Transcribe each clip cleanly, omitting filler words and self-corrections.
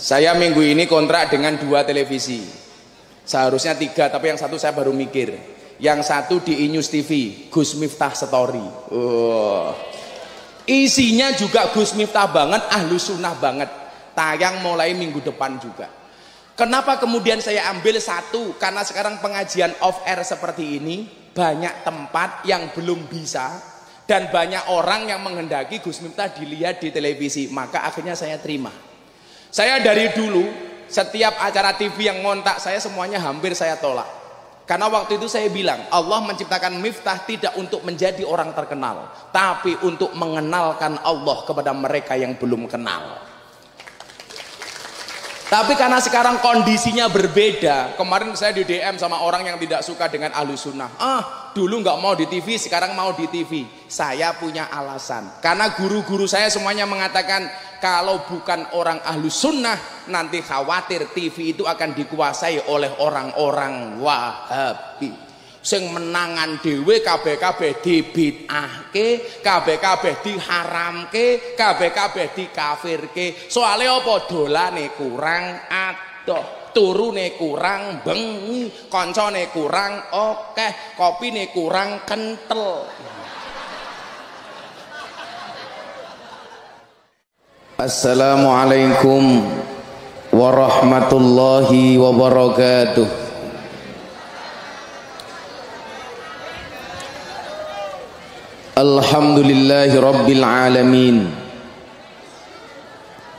Saya minggu ini kontrak dengan 2 televisi. Seharusnya 3, tapi yang satu saya baru mikir. Yang satu di iNews TV, Gus Miftah Story. Isinya juga Gus Miftah banget, Ahlus Sunnah banget. Tayang mulai minggu depan juga. Kenapa kemudian saya ambil satu? Karena sekarang pengajian off air seperti ini, banyak tempat yang belum bisa, dan banyak orang yang menghendaki Gus Miftah dilihat di televisi. Maka akhirnya saya terima. Saya dari dulu setiap acara TV yang ngontak saya semuanya hampir saya tolak. Karena waktu itu saya bilang Allah menciptakan Miftah tidak untuk menjadi orang terkenal, tapi untuk mengenalkan Allah kepada mereka yang belum kenal. Tapi karena sekarang kondisinya berbeda. Kemarin saya di DM sama orang yang tidak suka dengan Ahlus Sunnah. Dulu nggak mau di TV, sekarang mau di TV. Saya punya alasan. Karena guru-guru saya semuanya mengatakan kalau bukan orang Ahlus Sunnah, nanti khawatir TV itu akan dikuasai oleh orang-orang Wahabi. Sing menangan dhewe kabeh-kabeh dibid'ahke, kabeh-kabeh diharamke, kabeh-kabeh dikafirke. Soale apa? Dolane kurang adoh, turune kurang bengi, kancane kurang akeh, kopine kurang kentel. Assalamualaikum warahmatullahi wabarakatuh. Alhamdulillahi rabbil alamin.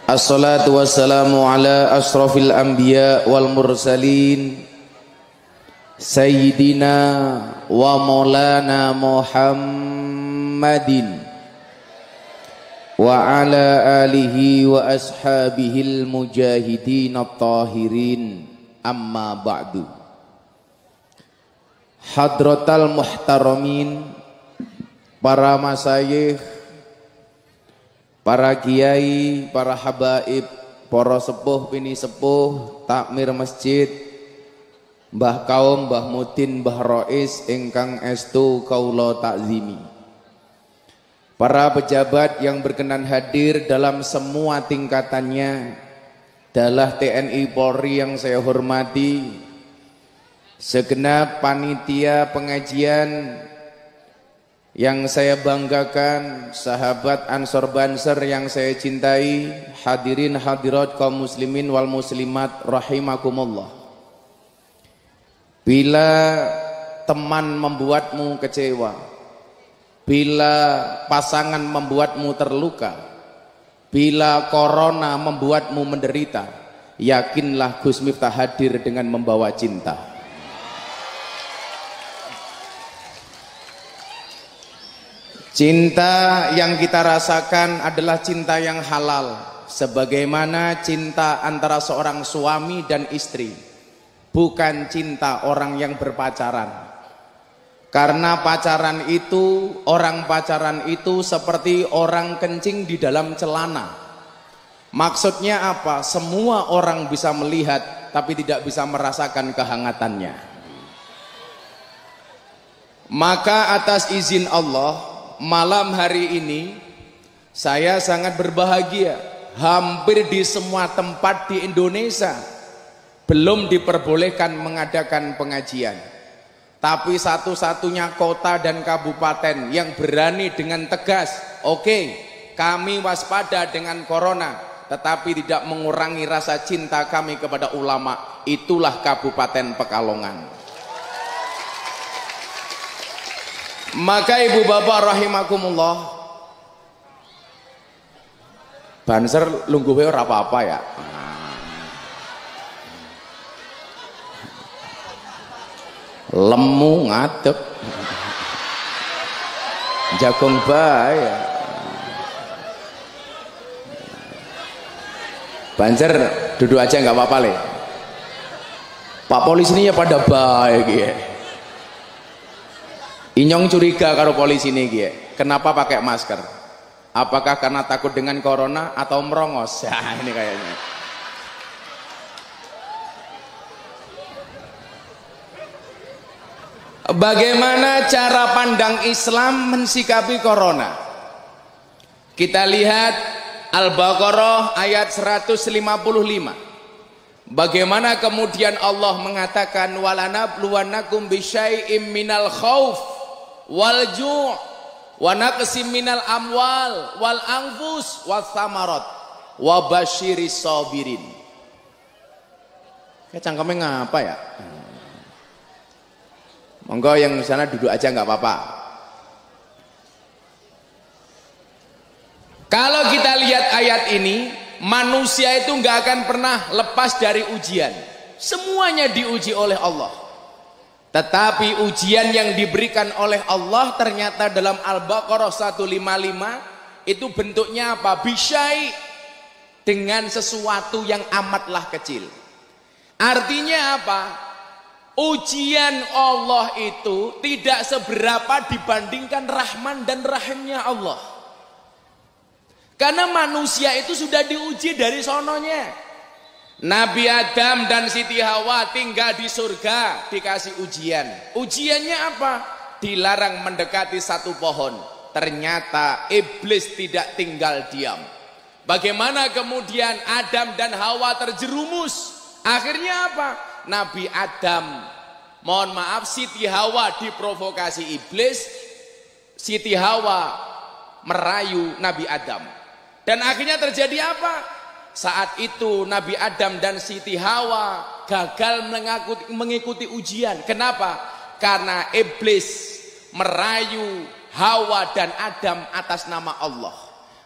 Assalatu wassalamu ala asrafil anbiya wal mursalin Sayyidina wa maulana Muhammadin wa ala alihi wa ashabihil mujahidin at-tahirin. Amma ba'du. Hadratal muhtaramin, para masyayikh, para kiai, para habaib, para sepuh pini sepuh, takmir masjid, Mbah Kaum, Mbah Mudin, Mbah Rois ingkang estu kaula takzimi. Para pejabat yang berkenan hadir dalam semua tingkatannya, adalah TNI Polri yang saya hormati, segenap panitia pengajian yang saya banggakan, sahabat Ansor Banser yang saya cintai, hadirin hadirat kaum muslimin wal muslimat rahimakumullah. Bila teman membuatmu kecewa, bila pasangan membuatmu terluka, bila corona membuatmu menderita, yakinlah Gus Miftah hadir dengan membawa cinta. Cinta yang kita rasakan adalah cinta yang halal, sebagaimana cinta antara seorang suami dan istri, bukan cinta orang yang berpacaran. Karena pacaran itu, orang pacaran itu seperti orang kencing di dalam celana. Maksudnya apa? Semua orang bisa melihat, tapi tidak bisa merasakan kehangatannya. Maka atas izin Allah, malam hari ini saya sangat berbahagia. Hampir di semua tempat di Indonesia belum diperbolehkan mengadakan pengajian, tapi satu-satunya kota dan kabupaten yang berani dengan tegas, oke, kami waspada dengan corona, tetapi tidak mengurangi rasa cinta kami kepada ulama, itulah Kabupaten Pekalongan. Maka ibu bapak rahimakumullah, Banser lungguhe ora apa-apa ya. Lemu ngadeg, jagung bae. Banser duduk aja nggak apa-apa le. Pak polisi ini ya pada baik ya. Inyong curiga karo polisi ini ya. Kenapa pakai masker? Apakah karena takut dengan corona atau merongos? Ya ini kayaknya. Bagaimana cara pandang Islam mensikapi corona? Kita lihat Al-Baqarah ayat 155. Bagaimana kemudian Allah mengatakan walanabluwannakum bisyai'im minal khauf wal ju' wa naqsim minal amwal wal anfus was samarat wa basyiris sabirin. Kayak cangkemnya ngapa ya? Monggo yang di sana duduk aja nggak apa-apa. Kalau kita lihat ayat ini, manusia itu nggak akan pernah lepas dari ujian. Semuanya diuji oleh Allah. Tetapi ujian yang diberikan oleh Allah ternyata dalam Al-Baqarah 155 itu bentuknya apa? Bisyai, dengan sesuatu yang amatlah kecil. Artinya apa? Ujian Allah itu tidak seberapa dibandingkan rahman dan rahimnya Allah. Karena manusia itu sudah diuji dari sononya. Nabi Adam dan Siti Hawa tinggal di surga, dikasih ujian. Ujiannya apa? Dilarang mendekati satu pohon. Ternyata iblis tidak tinggal diam. Bagaimana kemudian Adam dan Hawa terjerumus? Akhirnya apa? Nabi Adam, mohon maaf, Siti Hawa diprovokasi iblis. Siti Hawa merayu Nabi Adam. Dan akhirnya terjadi apa? Saat itu Nabi Adam dan Siti Hawa gagal mengikuti ujian. Kenapa? Karena iblis merayu Hawa dan Adam atas nama Allah.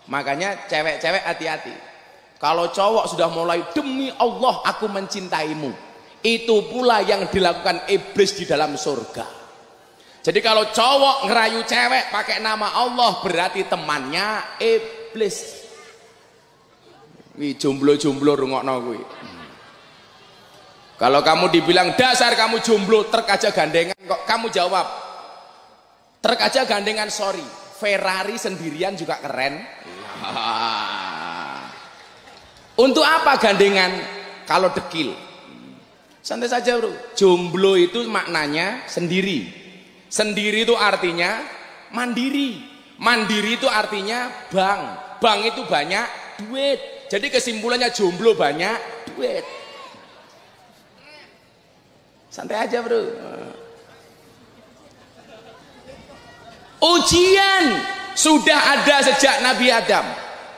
Makanya cewek-cewek hati-hati. Kalau cowok sudah mulai demi Allah aku mencintaimu, itu pula yang dilakukan iblis di dalam surga. Jadi kalau cowok ngerayu cewek pakai nama Allah, berarti temannya iblis. Wih, jomblo-jomblo rungokno kuwi. Kalau kamu dibilang dasar kamu jomblo, trek aja gandengan kok kamu jawab. Trek aja gandengan, sorry. Ferrari sendirian juga keren. Untuk apa gandengan kalau dekil? Santai saja, bro. Jomblo itu maknanya sendiri. Sendiri itu artinya mandiri. Mandiri itu artinya bank. Bank itu banyak duit. Jadi kesimpulannya jomblo banyak duit. Santai aja, bro. Ujian sudah ada sejak Nabi Adam.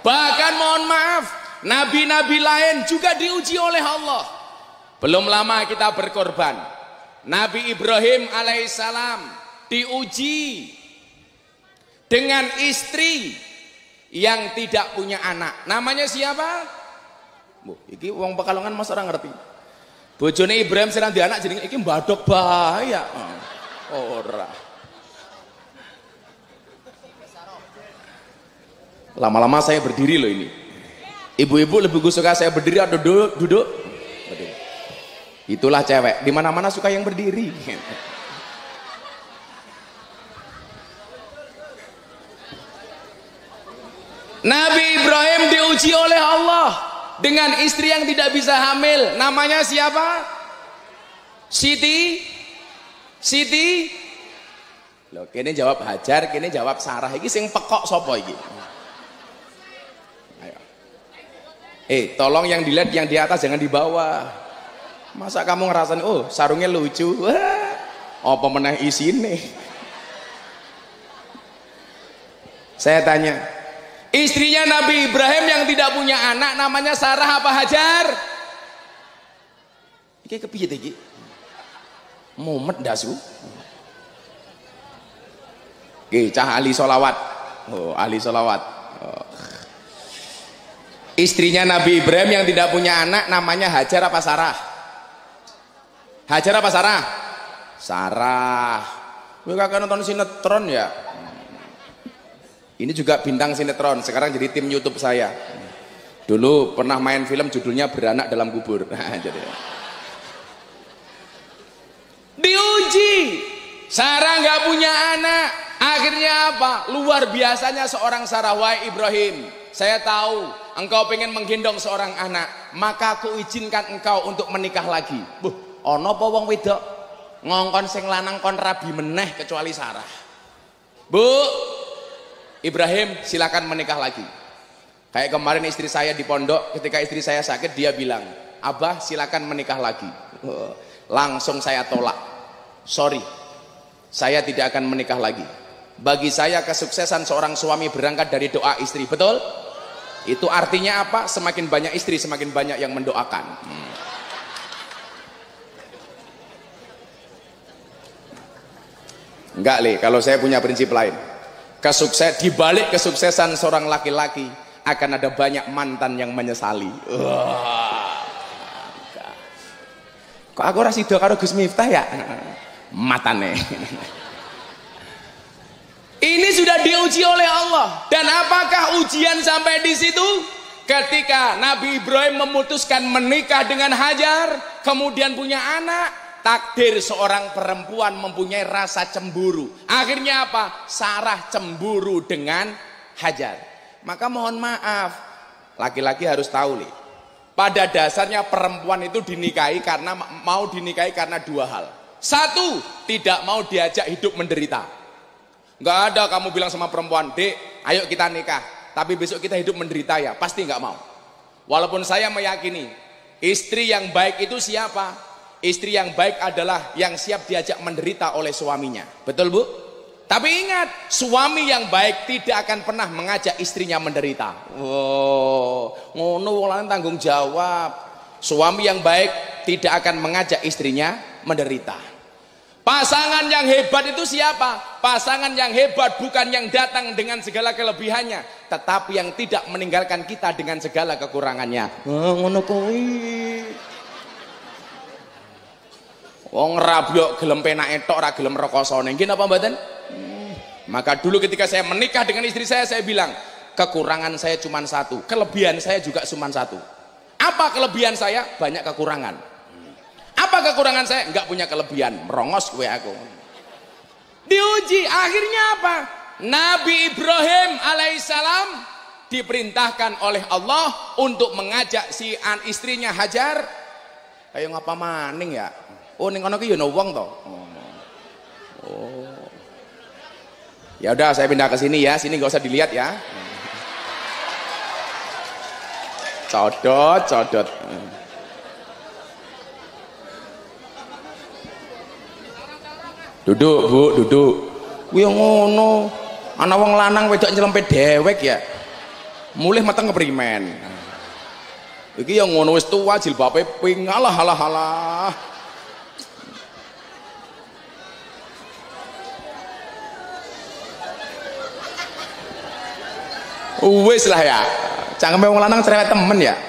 Bahkan mohon maaf, nabi-nabi lain juga diuji oleh Allah. Belum lama kita berkorban. Nabi Ibrahim alaihissalam diuji dengan istri yang tidak punya anak. Namanya siapa? Iki wong Pekalongan mas orang ngerti. Bojone Ibrahim serang di anak jenenge iki mbadok bahaya. Ora. Lama-lama saya berdiri loh ini. Ibu-ibu lebih suka saya berdiri atau duduk? Itulah cewek. Di mana-mana suka yang berdiri. Nabi Ibrahim diuji oleh Allah dengan istri yang tidak bisa hamil. Namanya siapa? Siti. Loh, kene jawab Hajar, kene jawab Sarah. Iki sing pekok sapa iki? Ayo. Tolong yang dilihat yang di atas jangan di bawah. Masa kamu ngerasain, oh sarungnya lucu. Wah, apa meneh isine? Saya tanya, istrinya Nabi Ibrahim yang tidak punya anak namanya Sarah apa Hajar? Iki kepiye iki? Mumet dasu. Oke, cah ahli solawat. Oh, ahli solawat. Oh. Istrinya Nabi Ibrahim yang tidak punya anak namanya Hajar apa Sarah? Hajar apa Sarah? Sarah. Kowe kakek nonton sinetron ya? Ini juga bintang sinetron, sekarang jadi tim YouTube saya. Dulu pernah main film judulnya Beranak Dalam Kubur. Jadi. Diuji. Sarah nggak punya anak. Akhirnya apa? Luar biasanya seorang Sarah. Wahai Ibrahim, saya tahu engkau pengen menggendong seorang anak, maka aku izinkan engkau untuk menikah lagi. Ono apa wong wedok ngongkon sing lanang kon rabi meneh kecuali Sarah. Bu, Ibrahim silakan menikah lagi. Kayak kemarin istri saya di pondok, ketika istri saya sakit dia bilang, "Abah silakan menikah lagi." Langsung saya tolak. Sorry, saya tidak akan menikah lagi. Bagi saya kesuksesan seorang suami berangkat dari doa istri. Betul? Itu artinya apa? Semakin banyak istri, semakin banyak yang mendoakan. Enggak, Le, kalau saya punya prinsip lain. Di balik kesuksesan seorang laki-laki akan ada banyak mantan yang menyesali. Kok aku ora sida karo Gus Miftah ya? Matane. Ini sudah diuji oleh Allah. Dan apakah ujian sampai di situ? Ketika Nabi Ibrahim memutuskan menikah dengan Hajar, kemudian punya anak, takdir seorang perempuan mempunyai rasa cemburu. Akhirnya apa? Sarah cemburu dengan Hajar. Maka mohon maaf, laki-laki harus tahu nih. Pada dasarnya perempuan itu dinikahi karena mau dinikahi karena dua hal. Satu, tidak mau diajak hidup menderita. Nggak ada kamu bilang sama perempuan, "Dek, ayo kita nikah, tapi besok kita hidup menderita ya." Pasti nggak mau. Walaupun saya meyakini istri yang baik itu siapa? Istri yang baik adalah yang siap diajak menderita oleh suaminya. Betul, Bu? Tapi ingat, suami yang baik tidak akan pernah mengajak istrinya menderita. Ngono wong tanggung jawab. Suami yang baik tidak akan mengajak istrinya menderita. Pasangan yang hebat itu siapa? Pasangan yang hebat bukan yang datang dengan segala kelebihannya, tetapi yang tidak meninggalkan kita dengan segala kekurangannya. Ngono kuwi. Wong rabyok gelem penake tok ora gelem rekosane. Nggih napa mboten? Maka dulu ketika saya menikah dengan istri saya bilang, kekurangan saya cuma satu, kelebihan saya juga cuma satu. Apa kelebihan saya? Banyak kekurangan. Apa kekurangan saya? Enggak punya kelebihan, merongos gue aku. Diuji, akhirnya apa? Nabi Ibrahim alaihissalam diperintahkan oleh Allah untuk mengajak si istrinya Hajar. Ayo ngapa maning ya? Oh ning kono ki yo ono wong to. Oh. Ya udah saya pindah ke sini ya, sini nggak usah dilihat ya. Codot. Duduk, Bu, duduk. Kuwi ngono. Ana wong lanang wedok nyelempet dewek ya. Mulih meteng keprimen. Iki yang ngono wis tuwa jilbabe ping alah. Wis lah ya. Cangkeme wong lanang cerewet temen ya.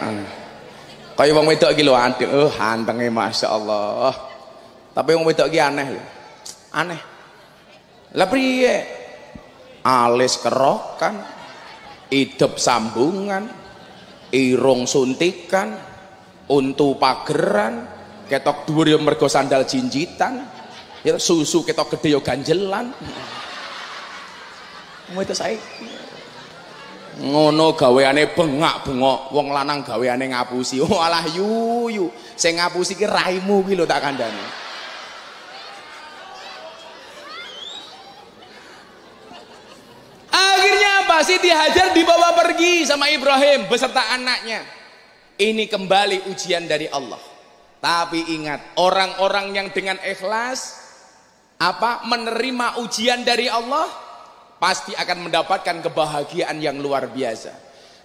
Kaya wong wedok iki lho, aduh, antenge masyaallah. Tapi wong wedok iki aneh lho. Aneh. Lah priye? Alis kerokan, idep sambungan, irung suntikan, untu pageran, ketok dhuwur ya mergo sandal jinjitan, ya susu ketok gede ya ganjelan. Wong wedok saiki ngono gaweane bengak-bengok, wong lanang gaweane ngapusi. Oh alah yuyu, sing ngapusi ki raimu ki lho tak kandhani. Akhirnya apa? Siti Hajar dibawa pergi sama Ibrahim beserta anaknya. Ini kembali ujian dari Allah. Tapi ingat, orang-orang yang dengan ikhlas menerima ujian dari Allah pasti akan mendapatkan kebahagiaan yang luar biasa.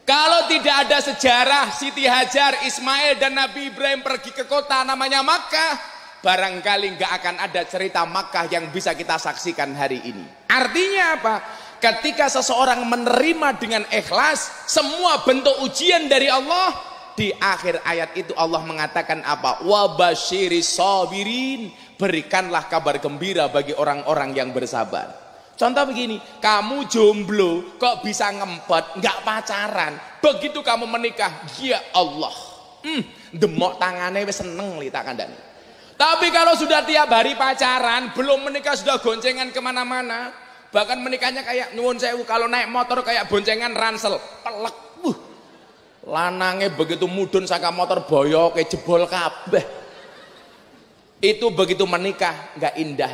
Kalau tidak ada sejarah Siti Hajar, Ismail dan Nabi Ibrahim pergi ke kota namanya Makkah, barangkali nggak akan ada cerita Makkah yang bisa kita saksikan hari ini. Artinya apa? Ketika seseorang menerima dengan ikhlas semua bentuk ujian dari Allah, di akhir ayat itu Allah mengatakan apa? Wabasyiris sabirin, berikanlah kabar gembira bagi orang-orang yang bersabar. Contoh begini, kamu jomblo kok bisa ngempet, nggak pacaran, begitu kamu menikah, ya Allah, demok tangannya wis seneng li tak kandhani. Tapi kalau sudah tiap hari pacaran, belum menikah sudah goncengan kemana-mana, bahkan menikahnya kayak nyuwun sewu, kalau naik motor kayak boncengan ransel, pelek, lanangnya begitu mudun saka motor boyok kayak jebol kabeh. Itu begitu menikah nggak indah.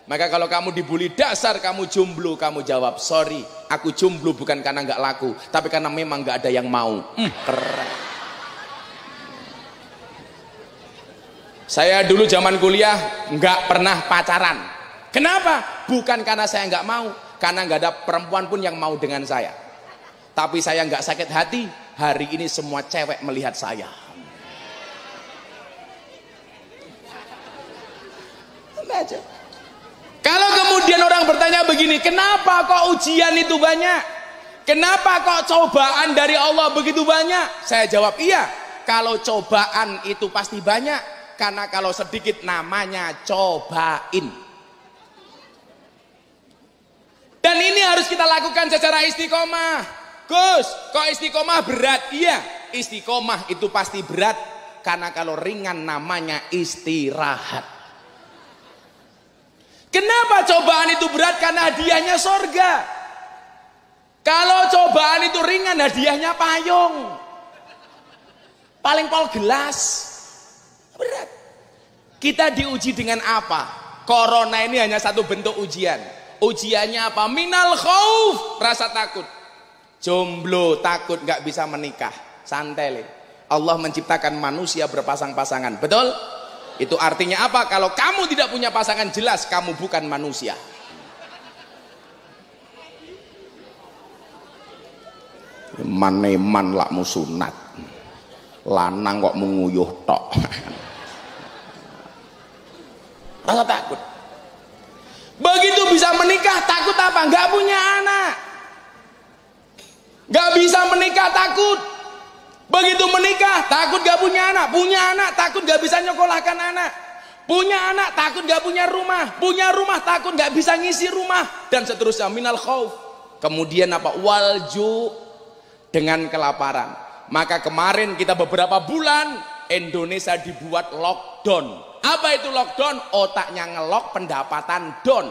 Maka kalau kamu dibully dasar kamu jomblo, kamu jawab sorry, Aku jomblo bukan karena nggak laku, tapi karena memang nggak ada yang mau. Keren. Saya dulu zaman kuliah nggak pernah pacaran. Kenapa? Bukan karena saya nggak mau, karena nggak ada perempuan pun yang mau dengan saya. Tapi saya nggak sakit hati. Hari ini semua cewek melihat saya. Kalau kemudian orang bertanya begini, kenapa kok ujian itu banyak? Kenapa kok cobaan dari Allah begitu banyak? Saya jawab iya, kalau cobaan itu pasti banyak, karena kalau sedikit namanya cobain. Dan ini harus kita lakukan secara istiqomah. Gus, kok istiqomah berat? Iya, istiqomah itu pasti berat, karena kalau ringan namanya istirahat. Kenapa cobaan itu berat? Karena hadiahnya sorga. Kalau cobaan itu ringan, hadiahnya payung. Paling pol gelas. Berat. Kita diuji dengan apa? Corona ini hanya satu bentuk ujian. Ujiannya apa? Minal khauf, rasa takut. Jomblo, takut gak bisa menikah. Santai. Allah menciptakan manusia berpasang-pasangan. Betul? Itu artinya apa? Kalau kamu tidak punya pasangan, jelas kamu bukan manusia. Man lakmu sunat, lanang kok menguyuh tok. Rasa takut. Begitu bisa menikah, takut apa? Gak punya anak. Gak bisa menikah, takut. Begitu menikah, takut gak punya anak. Punya anak, takut gak bisa nyekolahkan anak. Punya anak, takut gak punya rumah. Punya rumah, takut gak bisa ngisi rumah. Dan seterusnya, minal khauf. Kemudian apa? Walju, dengan kelaparan. Maka kemarin kita beberapa bulan, Indonesia dibuat lockdown. Apa itu lockdown? Otaknya ngelok, pendapatan down.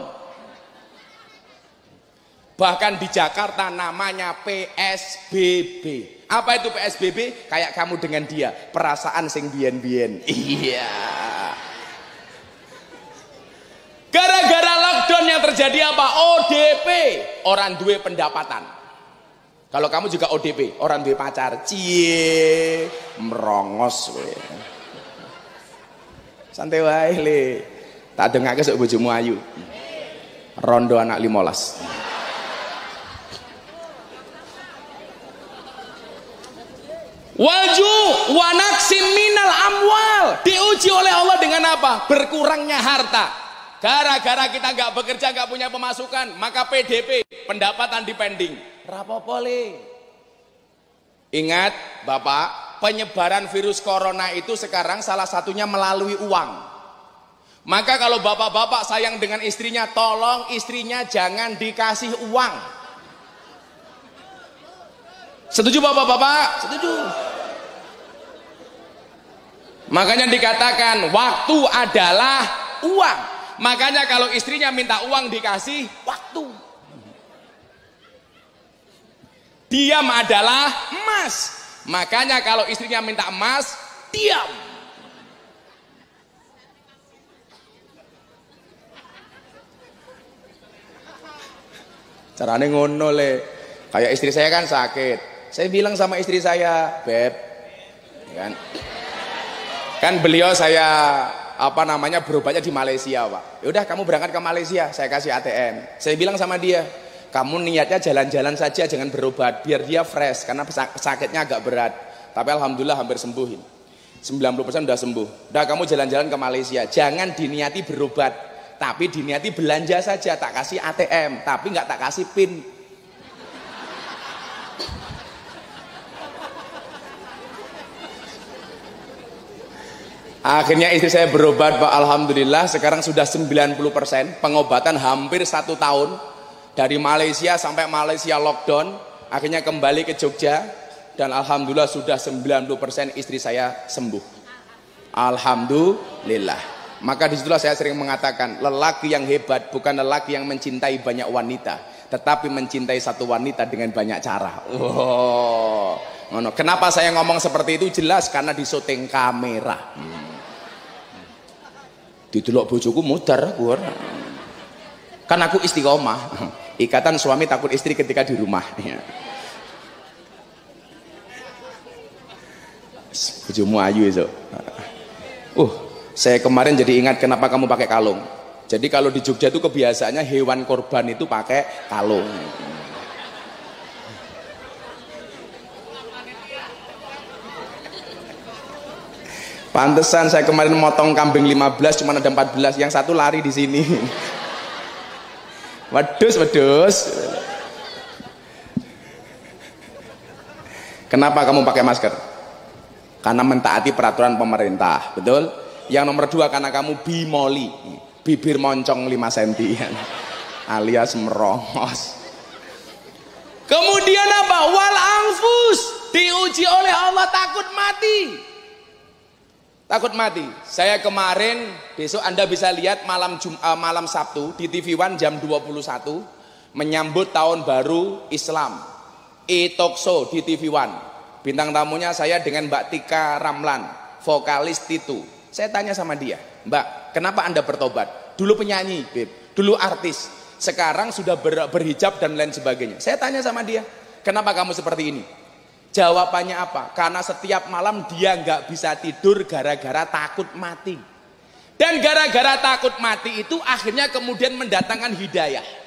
Bahkan di Jakarta namanya PSBB. Apa itu PSBB? Kayak kamu dengan dia, perasaan sing bien-bien. Iya. Gara-gara lockdown yang terjadi apa? ODP, orang duwe pendapatan. Kalau kamu juga ODP, orang duwe pacar. Cie, merongos we. Santai wae le. Tak dengake sok bojomu ayu. Rondo anak 15. Walju wanaksim minal amwal, diuji oleh Allah dengan apa? Berkurangnya harta. Gara-gara kita nggak bekerja, nggak punya pemasukan, maka PDP, pendapatan dipending. Rapopole. Ingat Bapak, penyebaran virus corona itu sekarang salah satunya melalui uang. Maka kalau bapak-bapak sayang dengan istrinya, tolong istrinya jangan dikasih uang. Setuju bapak-bapak? Setuju. Makanya dikatakan waktu adalah uang. Makanya kalau istrinya minta uang dikasih waktu. Diam adalah emas. Makanya kalau istrinya minta emas, diam. Caranya ngono le. Kayak istri saya kan sakit. Saya bilang sama istri saya, Beb, kan beliau saya berobatnya di Malaysia, Pak. Yaudah kamu berangkat ke Malaysia, saya kasih ATM. Saya bilang sama dia, kamu niatnya jalan-jalan saja, jangan berobat, biar dia fresh, karena sakitnya agak berat. Tapi alhamdulillah hampir sembuhin. 90% udah sembuh. Udah kamu jalan-jalan ke Malaysia, jangan diniati berobat, tapi diniati belanja saja. Tak kasih ATM, tapi nggak tak kasih PIN. Akhirnya istri saya berobat, Pak. Alhamdulillah sekarang sudah 90% pengobatan, hampir 1 tahun. Dari Malaysia sampai Malaysia lockdown, akhirnya kembali ke Jogja. Dan alhamdulillah sudah 90% istri saya sembuh. Alhamdulillah. Maka disitulah saya sering mengatakan, lelaki yang hebat bukan lelaki yang mencintai banyak wanita, tetapi mencintai satu wanita dengan banyak cara. Oh, kenapa saya ngomong seperti itu? Jelas karena di syuting kamera. Didelok bojoku mudar aku. Kan aku istiqomah. Ikatan suami takut istri ketika di rumah. Ya. Bojomu ayu itu. Saya kemarin jadi ingat kenapa kamu pakai kalung. Jadi kalau di Jogja itu kebiasaannya hewan korban itu pakai kalung. Pantesan saya kemarin motong kambing 15 cuma ada 14, yang satu lari di sini. Wedus. Kenapa kamu pakai masker? Karena mentaati peraturan pemerintah, betul? Yang nomor 2 karena kamu bimoli, bibir moncong 5 cm alias merongos. Kemudian apa? Wal anfus, diuji oleh Allah, takut mati. Takut mati. Saya kemarin, besok Anda bisa lihat malam Sabtu di TV One jam 21 menyambut tahun baru Islam. E-talk show di TV One. Bintang tamunya saya dengan Mbak Tika Ramlan, vokalis Titu. Saya tanya sama dia, Mbak, kenapa Anda bertobat? Dulu penyanyi, Beb. Dulu artis. Sekarang sudah berhijab dan lain sebagainya. Saya tanya sama dia, kenapa kamu seperti ini? Jawabannya apa? Karena setiap malam dia nggak bisa tidur gara-gara takut mati. Dan gara-gara takut mati itu akhirnya kemudian mendatangkan hidayah.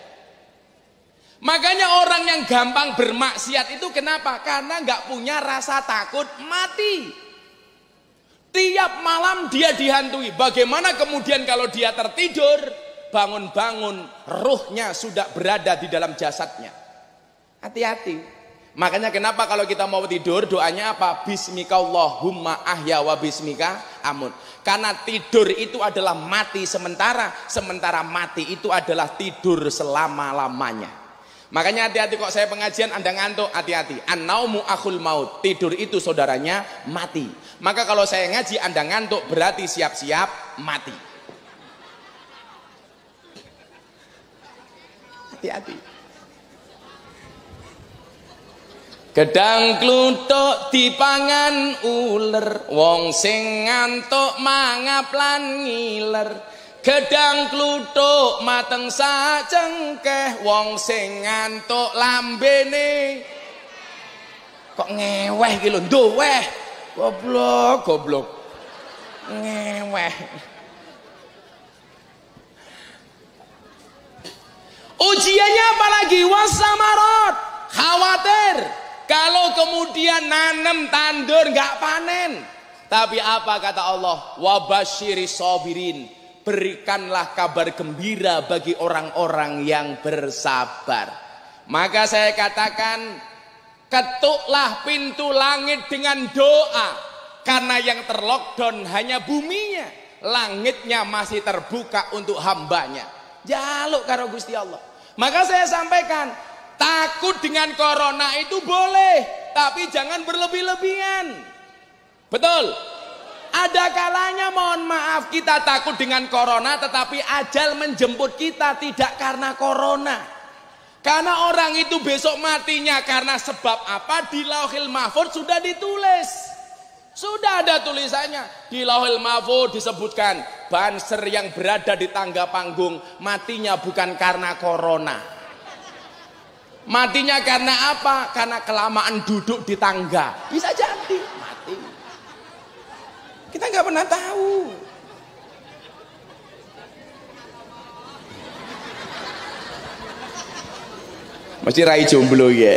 Makanya orang yang gampang bermaksiat itu kenapa? Karena nggak punya rasa takut mati. Tiap malam dia dihantui. Bagaimana kemudian kalau dia tertidur, bangun-bangun ruhnya sudah berada di dalam jasadnya. Hati-hati. Makanya kenapa kalau kita mau tidur doanya apa? Bismika Allahumma ahya wa bismika amut. Karena tidur itu adalah mati sementara, sementara mati itu adalah tidur selama-lamanya. Makanya hati-hati kok saya pengajian Anda ngantuk, hati-hati. An-naumu akhul maut, tidur itu saudaranya mati. Maka kalau saya ngaji Anda ngantuk berarti siap-siap mati. Hati-hati. Gedang kluthuk dipangan uler, wong sing ngantuk mangap lan ngiler. Gedang kluthuk mateng sacengkeh, wong sing ngantuk lambene kok ngeweh iki lho, ndoweh. Goblok. Ngeweh. Ujiannya apalagi wasamarot, khawatir. Kalau kemudian nanem tandur nggak panen, tapi apa kata Allah? Wabashiri sobirin, berikanlah kabar gembira bagi orang-orang yang bersabar. Maka saya katakan, ketuklah pintu langit dengan doa, karena yang terlockdown hanya buminya, langitnya masih terbuka untuk hambanya. Jaluk karo Gusti Allah. Maka saya sampaikan, takut dengan corona itu boleh, tapi jangan berlebih-lebihan. Betul? Ada kalanya mohon maaf kita takut dengan corona, tetapi ajal menjemput kita tidak karena corona. Karena orang itu besok matinya karena sebab apa? Di Lauhil Mahfuz sudah ditulis. Sudah ada tulisannya. Di Lauhil Mahfuz disebutkan Banser yang berada di tangga panggung matinya bukan karena corona. Matinya karena apa? Karena kelamaan duduk di tangga. Bisa jadi mati. Kita nggak pernah tahu. Mesti rai jomblo ya.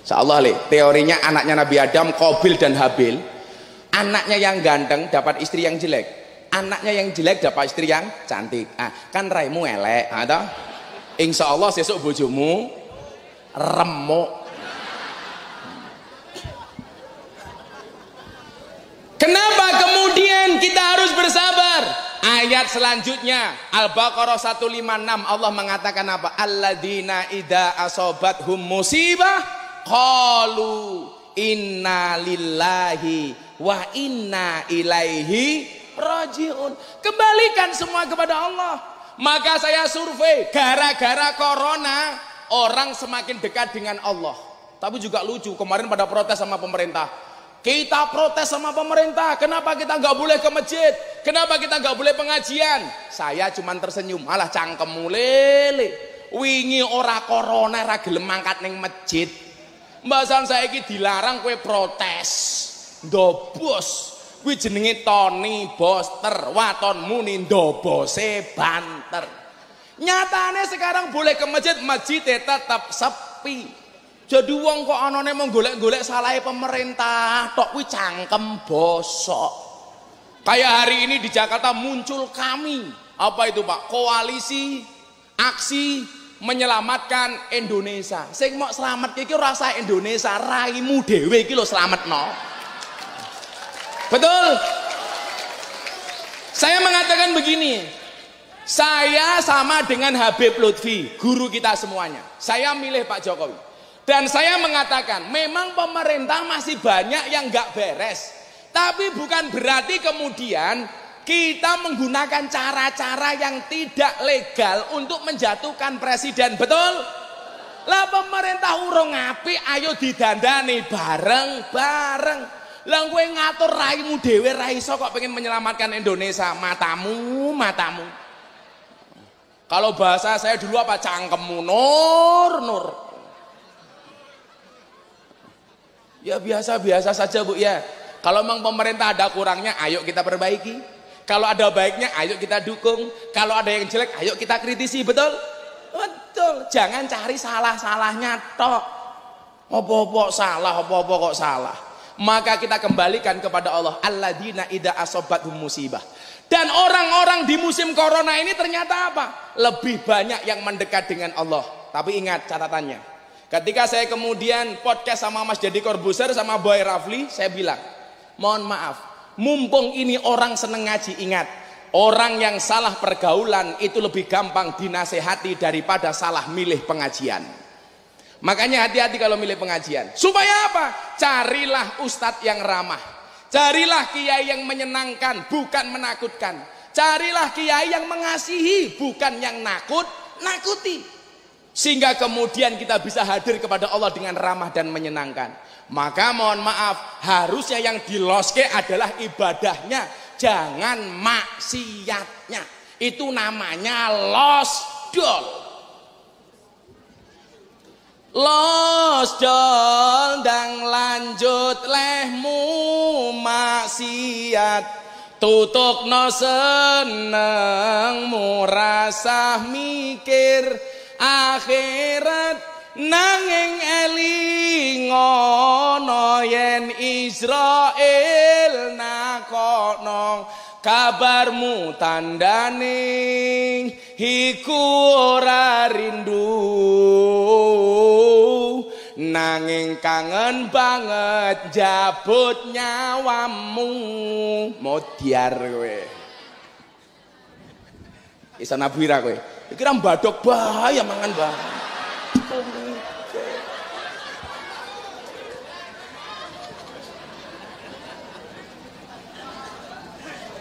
Insyaallah le, teorinya anaknya Nabi Adam, Qabil dan Habil. Anaknya yang ganteng dapat istri yang jelek. Anaknya yang jelek dapat istri yang cantik. Kan raimu elek, atau? Insya Allah sesuk bojomu remuk. Kenapa kemudian kita harus bersabar? Ayat selanjutnya Al-Baqarah 156 Allah mengatakan apa? Alladzina idza asobathum musibah qalu inna lillahi wa inna ilaihi rajiun. Kembalikan semua kepada Allah. Maka saya survei, gara-gara corona orang semakin dekat dengan Allah. Tapi juga lucu, kemarin pada protes sama pemerintah. Kita protes sama pemerintah, kenapa kita nggak boleh ke masjid? Kenapa kita nggak boleh pengajian? Saya cuman tersenyum, malah cangkemmu lele. wingi ora corona ora gelem mangkat ning masjid. Mbasan saiki dilarang kowe protes. Ndobos. Kuwi jenenge Tony Boster, watonmu ni ndobose banter. Nyatane sekarang boleh ke masjid, masjidnya tetap sepi. Jadi wong kok anane mau golek-golek salahe pemerintah, tok kuwi cangkem bosok. Kayak hari ini di Jakarta muncul kami, apa itu Pak? Koalisi aksi menyelamatkan Indonesia. Sing mau selamat iki ora usah Indonesia, raimu dhewe iki lho slametno. Betul? Saya mengatakan begini, saya sama dengan Habib Lutfi, guru kita semuanya. Saya milih Pak Jokowi. Dan saya mengatakan, memang pemerintah masih banyak yang nggak beres. Tapi bukan berarti kemudian kita menggunakan cara-cara yang tidak legal untuk menjatuhkan presiden. Betul? Lah pemerintah urung apik, ayo didandani bareng-bareng. Lah kowe ngatur raimu dhewe ra iso kok pengen menyelamatkan Indonesia, matamu. Kalau bahasa saya dulu apa, cangkemmu nur. Ya biasa-biasa saja Bu ya. Kalau memang pemerintah ada kurangnya, ayo kita perbaiki. Kalau ada baiknya, ayo kita dukung. Kalau ada yang jelek, ayo kita kritisi. Betul? Betul. Jangan cari salah-salahnya tok. Apa-apa salah, apa-apa kok salah. Maka kita kembalikan kepada Allah, alladzina idza asobathum musibah. Dan orang-orang di musim corona ini ternyata apa? Lebih banyak yang mendekat dengan Allah. Tapi ingat catatannya, ketika saya kemudian podcast sama Mas Deddy Corbuzier sama Boy Rafli, saya bilang, mohon maaf, mumpung ini orang seneng ngaji, ingat, orang yang salah pergaulan itu lebih gampang dinasehati daripada salah milih pengajian. Makanya hati-hati kalau milih pengajian. Supaya apa? Carilah ustadz yang ramah. Carilah kiai yang menyenangkan, bukan menakutkan. Carilah kiai yang mengasihi, bukan yang nakuti. Sehingga kemudian kita bisa hadir kepada Allah dengan ramah dan menyenangkan. Maka mohon maaf, harusnya yang diloske adalah ibadahnya, jangan maksiatnya. Itu namanya losdol. Losdol dang lanjut lehmu maksiat, tutukno senengmu rasah mikir akhirat, nanging elingono yen Israel nakono kabarmu tandane iku ora rindu, nanging kangen banget jabut nyawamu. Modiar kowe iso nabwira kowe iki ra mbadok bahaya mangan bae.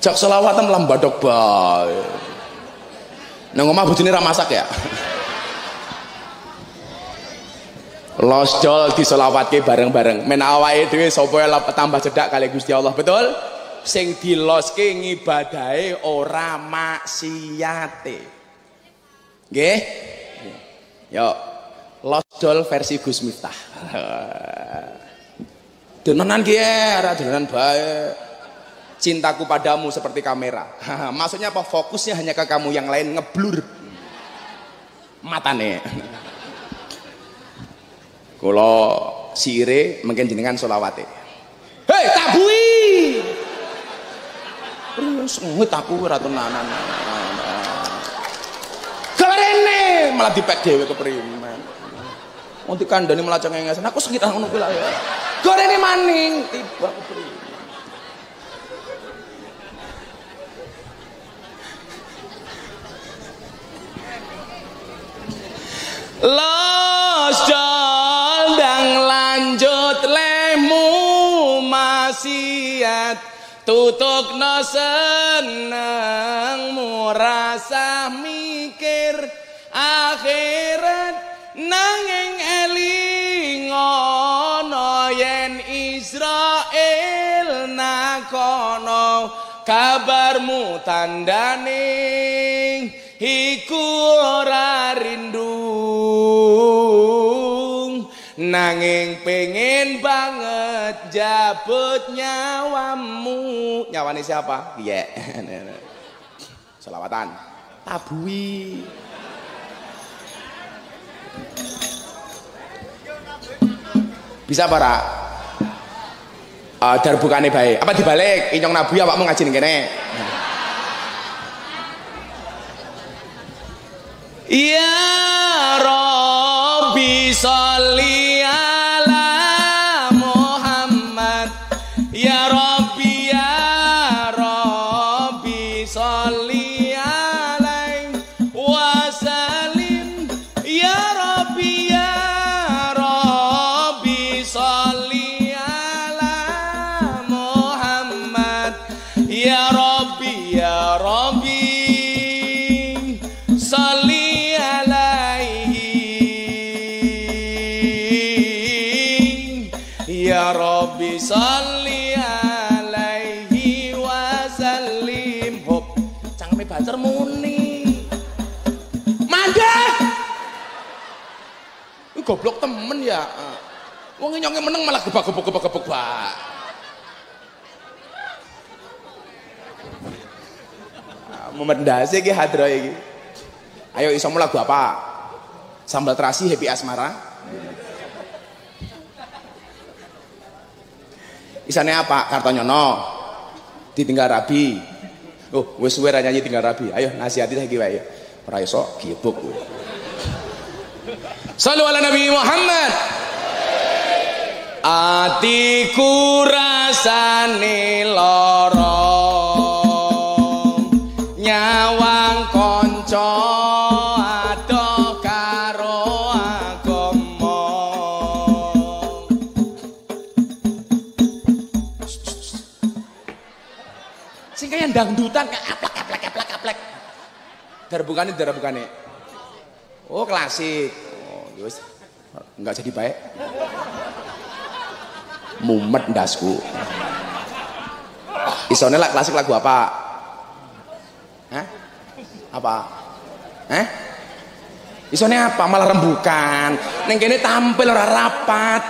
Jak selawatan lah mbadok bae. Nang omah bojone ra masak ya. Losdol diselawatke bareng-bareng. Men awake dhewe sapa tambah cedak kali Gusti Allah. Betul? Sing diloske ngibadahe ora maksiate. Nggih? Yo. Losdol versi Gus Miftah. Denenan ki ora denenan bae. Cintaku padamu seperti kamera. Maksudnya apa? Fokusnya hanya ke kamu, yang lain ngeblur matane. Kalau sire mungkin jenengan solawate. Hei tabui. Sengit aku ora tenanan. Kelarene malah dipek dhewe keprimen. Wong dikandani malah cengengesan. Aku sengit ngono kuwi lho. Gorene maning tiba keprimen. Losdol dang lanjut lehmu maksiat, tutukno senengmu rasa mikir akhirat, nanging elingono yen Israel nakono kabarmu tandane iku ora rindu nanging pengen banget jabut nyawamu. Nyawanya siapa? Iya. Selawatan tabui. Bisa para darbukane bae apa dibalik inyong nabi awakmu ngaji ning kene. Ya Rabbi sholli ala Muhammad ya Rabbi sholli alaihi wasallim ya Rabbi sholli ala Muhammad ya Rabbi sholli ya Rabbi sholli alaihi wasallim. Hop cangkeme banter muni mandek ini goblok temen ya. Wong nyonge meneng malah gebak-gebuk bak. Momen ndase iki hadro iki. Ayo iso lagu apa? Sambal terasi happy asmara. Isane apa? Kartonyono ditinggal rabi. Oh, wis suwe ra nyanyi tinggal rabi. Ayo nasihati saiki wae. Ora iso gibuk. Shallu ala Nabi Muhammad. Atiku rasane lara nyawang kanca adoh karo agama. Sing kaya dangdutan kayak aplek. Darbukane. Oh, klasik. Oh, wis enggak jadi baik. Mumet ndasku. Isone lak klasik lagu apa? Hah? Apa? Isone apa? Malah rembukan. Ning kene tampil ora rapat.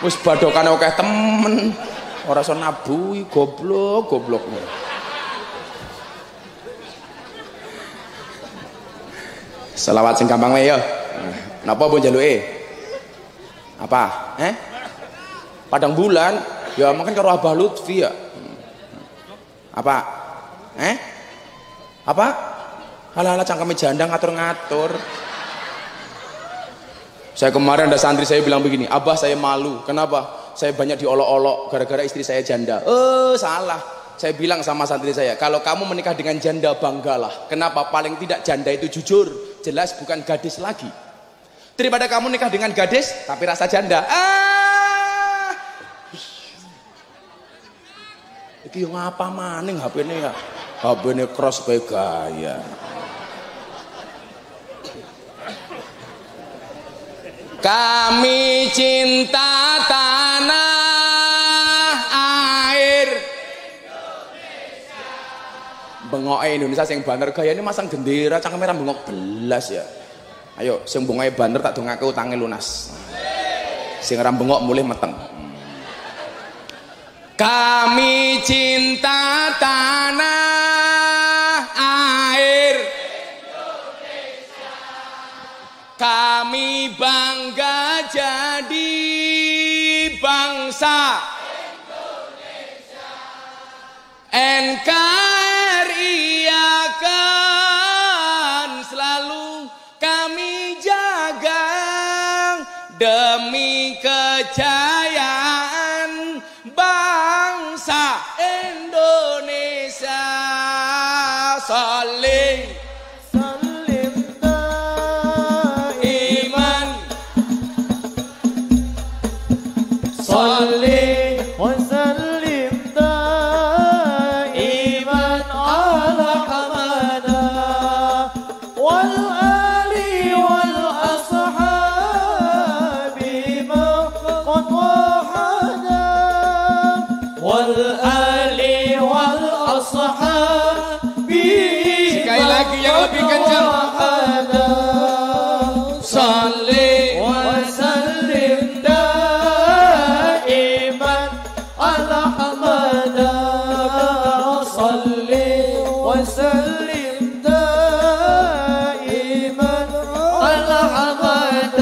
Wis badokane akeh temen. Ora iso nabui goblok. Selawat sing gampang wae ya. Napa mbok njaluke? Apa? Padang bulan ya makan karo Abah Lutfi ya. Apa? Apa? Halah cangkeme janda ngatur-ngatur. Saya kemarin ada santri saya bilang begini, Abah saya malu. Kenapa? Saya banyak diolok-olok gara-gara istri saya janda. Salah. Saya bilang sama santri saya, kalau kamu menikah dengan janda banggalah. Kenapa? Paling tidak janda itu jujur, jelas bukan gadis lagi. Daripada kamu nikah dengan gadis tapi rasa janda. Iki yo ngapa maning HP-ne ya? HP-ne cross bae gaya. Kami cinta tanah air Indonesia. Bengoke Indonesia sing banter gayane masang gendera cangkeme ra bengok belas ya. Ayo sing bengoke banter tak dongake utange lunas. Sing ra bengok mulih meteng. Kami cinta tanah air Indonesia. Kami bangga jadi bangsa Indonesia. NKRI akan selalu kami jaga demi kejayaan bangsa Indonesia. Saling iman, saling wasallim iman ala hamada wal ali wal ashabi ma qad wahada wal ali wal ashabi. Sekali lagi ya على أحمد صل وسلم دائما على أحمد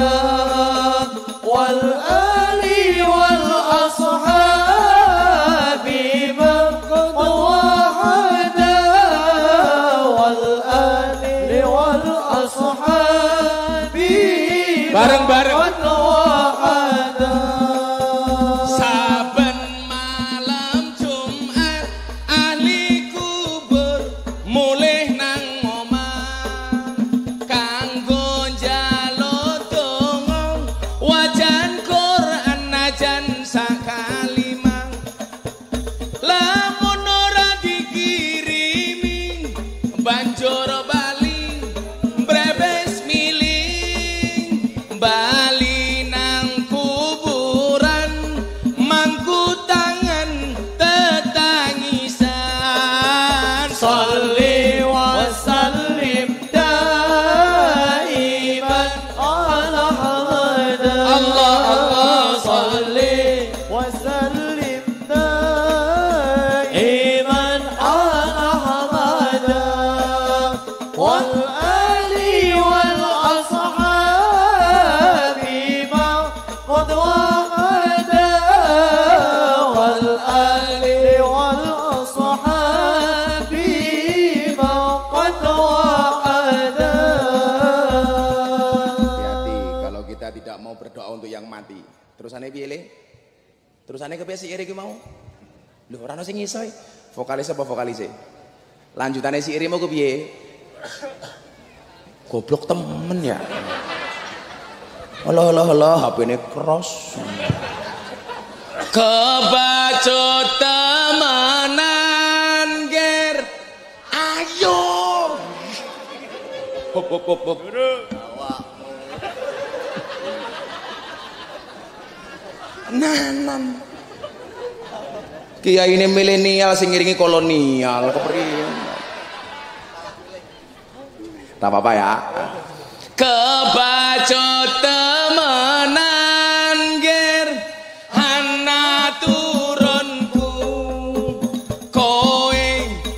والآل والأصحاب من قد وحد والآل والأصحاب bareng-bareng قد وحد saben malam Jumat ahli kubur mulih nang omah kanggo njaluk donga wajan Quran najan sakalimah lamun ora dikirimi banjur bali brebes miling bali nang kuburan mangku tangan tetangisan صلي وسلم دائما على أحمد الله الله صلي وسلم دائما على أحمد والآل والأصحاب ما قد وعد والآل والأصحاب ما قد وعد. hati-hati kalau kita tidak mau berdoa untuk yang mati terusannya piye le terusannya kepiye si iri ki mau lho ora ono sing iso vokalis apa vokalis lanjutannya si iri mau kepiye goblok temen ya Allah HP-ne cross kebacut temenan ger ayo hop nanan kiai ini milenial sing ngiringi kolonial kepriye tak apa-apa ya kebacut temenan ger ana turunku kowe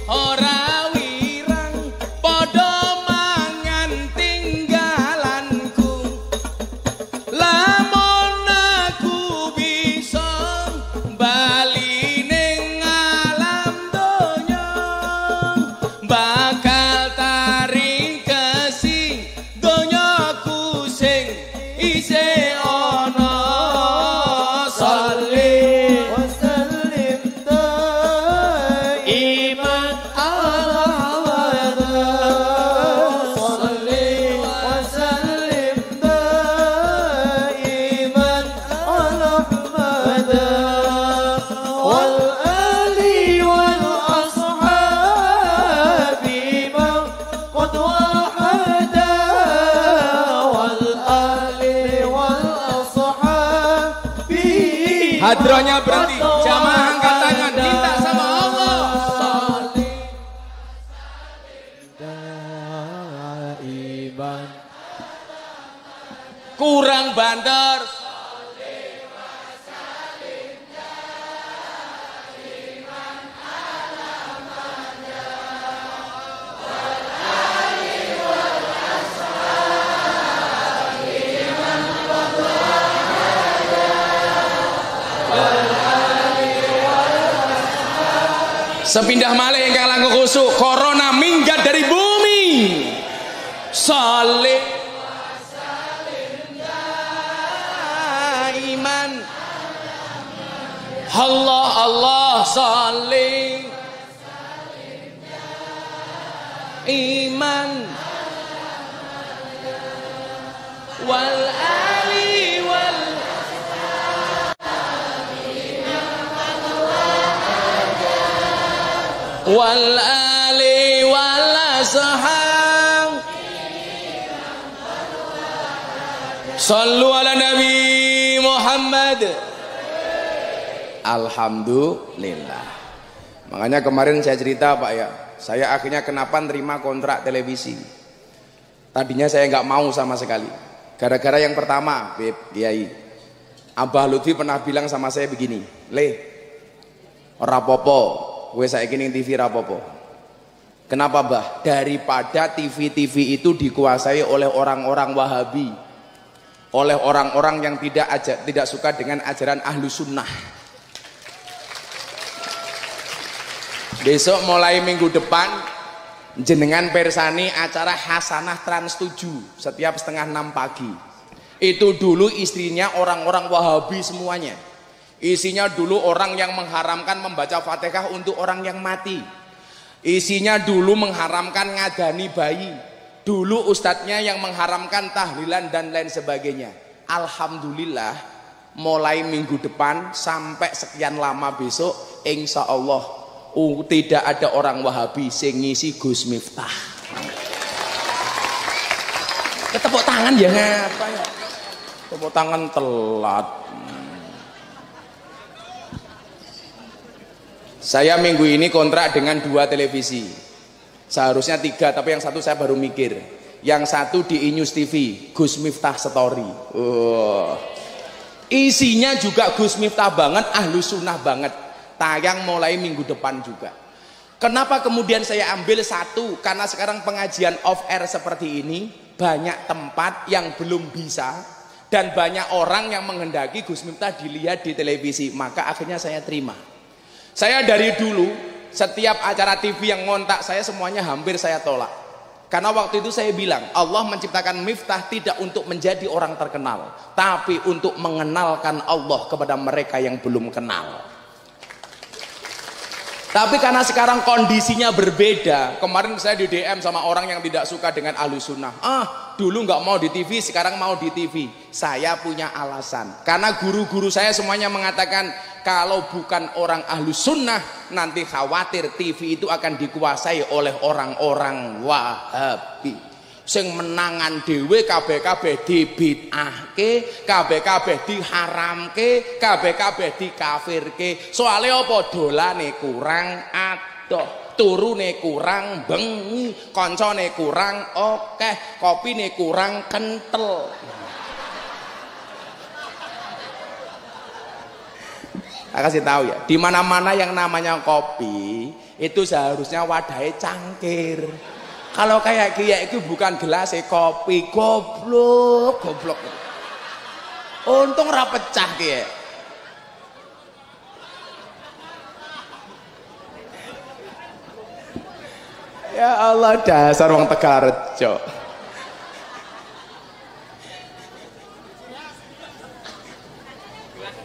ora wirang padha mangan tinggalanku lamun aku bisa bali ning alam donya bakal taring kesi donyaku sing isih ana صلي وسلم دائما على أحمد صلي وسلم دائما على أحمد والآل والأصحاب من قد وحد والآل والأصحاب hadronya berhenti jamaah angkat tangan minta sama Allah daiman kurang banter sepindah malih ingkang langkung khusuk corona minggat dari bumi salih iman Allah Allah salih iman wal ali wal wal ali wal ashab sallu ala nabi Muhammad. Alhamdulillah. Makanya kemarin saya cerita Pak ya, saya akhirnya kenapa nerima kontrak televisi. Tadinya saya nggak mau sama sekali. Gara-gara yang pertama, Beb, Kiai Abah Lutfi pernah bilang sama saya begini, Le, Ora apa-apa, kowe saiki ning TV ora apa-apa. Kenapa, Mbah? Daripada TV-TV itu dikuasai oleh orang-orang Wahabi, oleh orang-orang yang tidak suka dengan ajaran Ahlu Sunnah. Besok mulai minggu depan jenengan persani acara Hasanah Trans 7 setiap setengah 6 pagi. Itu dulu istrinya orang-orang Wahabi semuanya. Isinya dulu orang yang mengharamkan membaca Fatihah untuk orang yang mati. Isinya dulu mengharamkan ngadani bayi. Dulu ustadznya yang mengharamkan tahlilan dan lain sebagainya. Alhamdulillah mulai minggu depan sampai sekian lama besok insya Allah tidak ada orang Wahabi sing ngisi Gus Miftah. Tepuk tangan ya ngapa ya? Tepuk tangan telat. Saya minggu ini kontrak dengan 2 televisi. Seharusnya 3, tapi yang satu saya baru mikir. Yang satu di Inews TV, Gus Miftah Story. Isinya juga Gus Miftah banget, Ahlu Sunnah banget. Tayang mulai minggu depan juga. Kenapa kemudian saya ambil satu? Karena sekarang pengajian off air seperti ini banyak tempat yang belum bisa dan banyak orang yang menghendaki Gus Miftah dilihat di televisi. Maka akhirnya saya terima. Saya dari dulu setiap acara TV yang ngontak saya semuanya hampir saya tolak. Karena waktu itu saya bilang Allah menciptakan Miftah tidak untuk menjadi orang terkenal, tapi untuk mengenalkan Allah kepada mereka yang belum kenal. Tapi karena sekarang kondisinya berbeda. Kemarin saya di DM sama orang yang tidak suka dengan Ahlu Sunnah. Dulu nggak mau di TV, sekarang mau di TV. Saya punya alasan. Karena guru-guru saya semuanya mengatakan kalau bukan orang Ahlu Sunnah nanti khawatir TV itu akan dikuasai oleh orang-orang Wahabi. Sing menangan dhewe kabeh-kabeh dibid'ahke, kabeh-kabeh diharamke, kabeh-kabeh dikafirke. Soale apa? Dolane kurang adoh, turune kurang bengi, kancane kurang akeh, kopine kurang kentel. Saya kasih tahu ya, di mana-mana yang namanya kopi itu seharusnya wadahnya cangkir. Kalau kayak kiai itu bukan gelas kopi, goblok. Untung ora pecah kiai. Ya Allah, dasar wong Tegalrejo.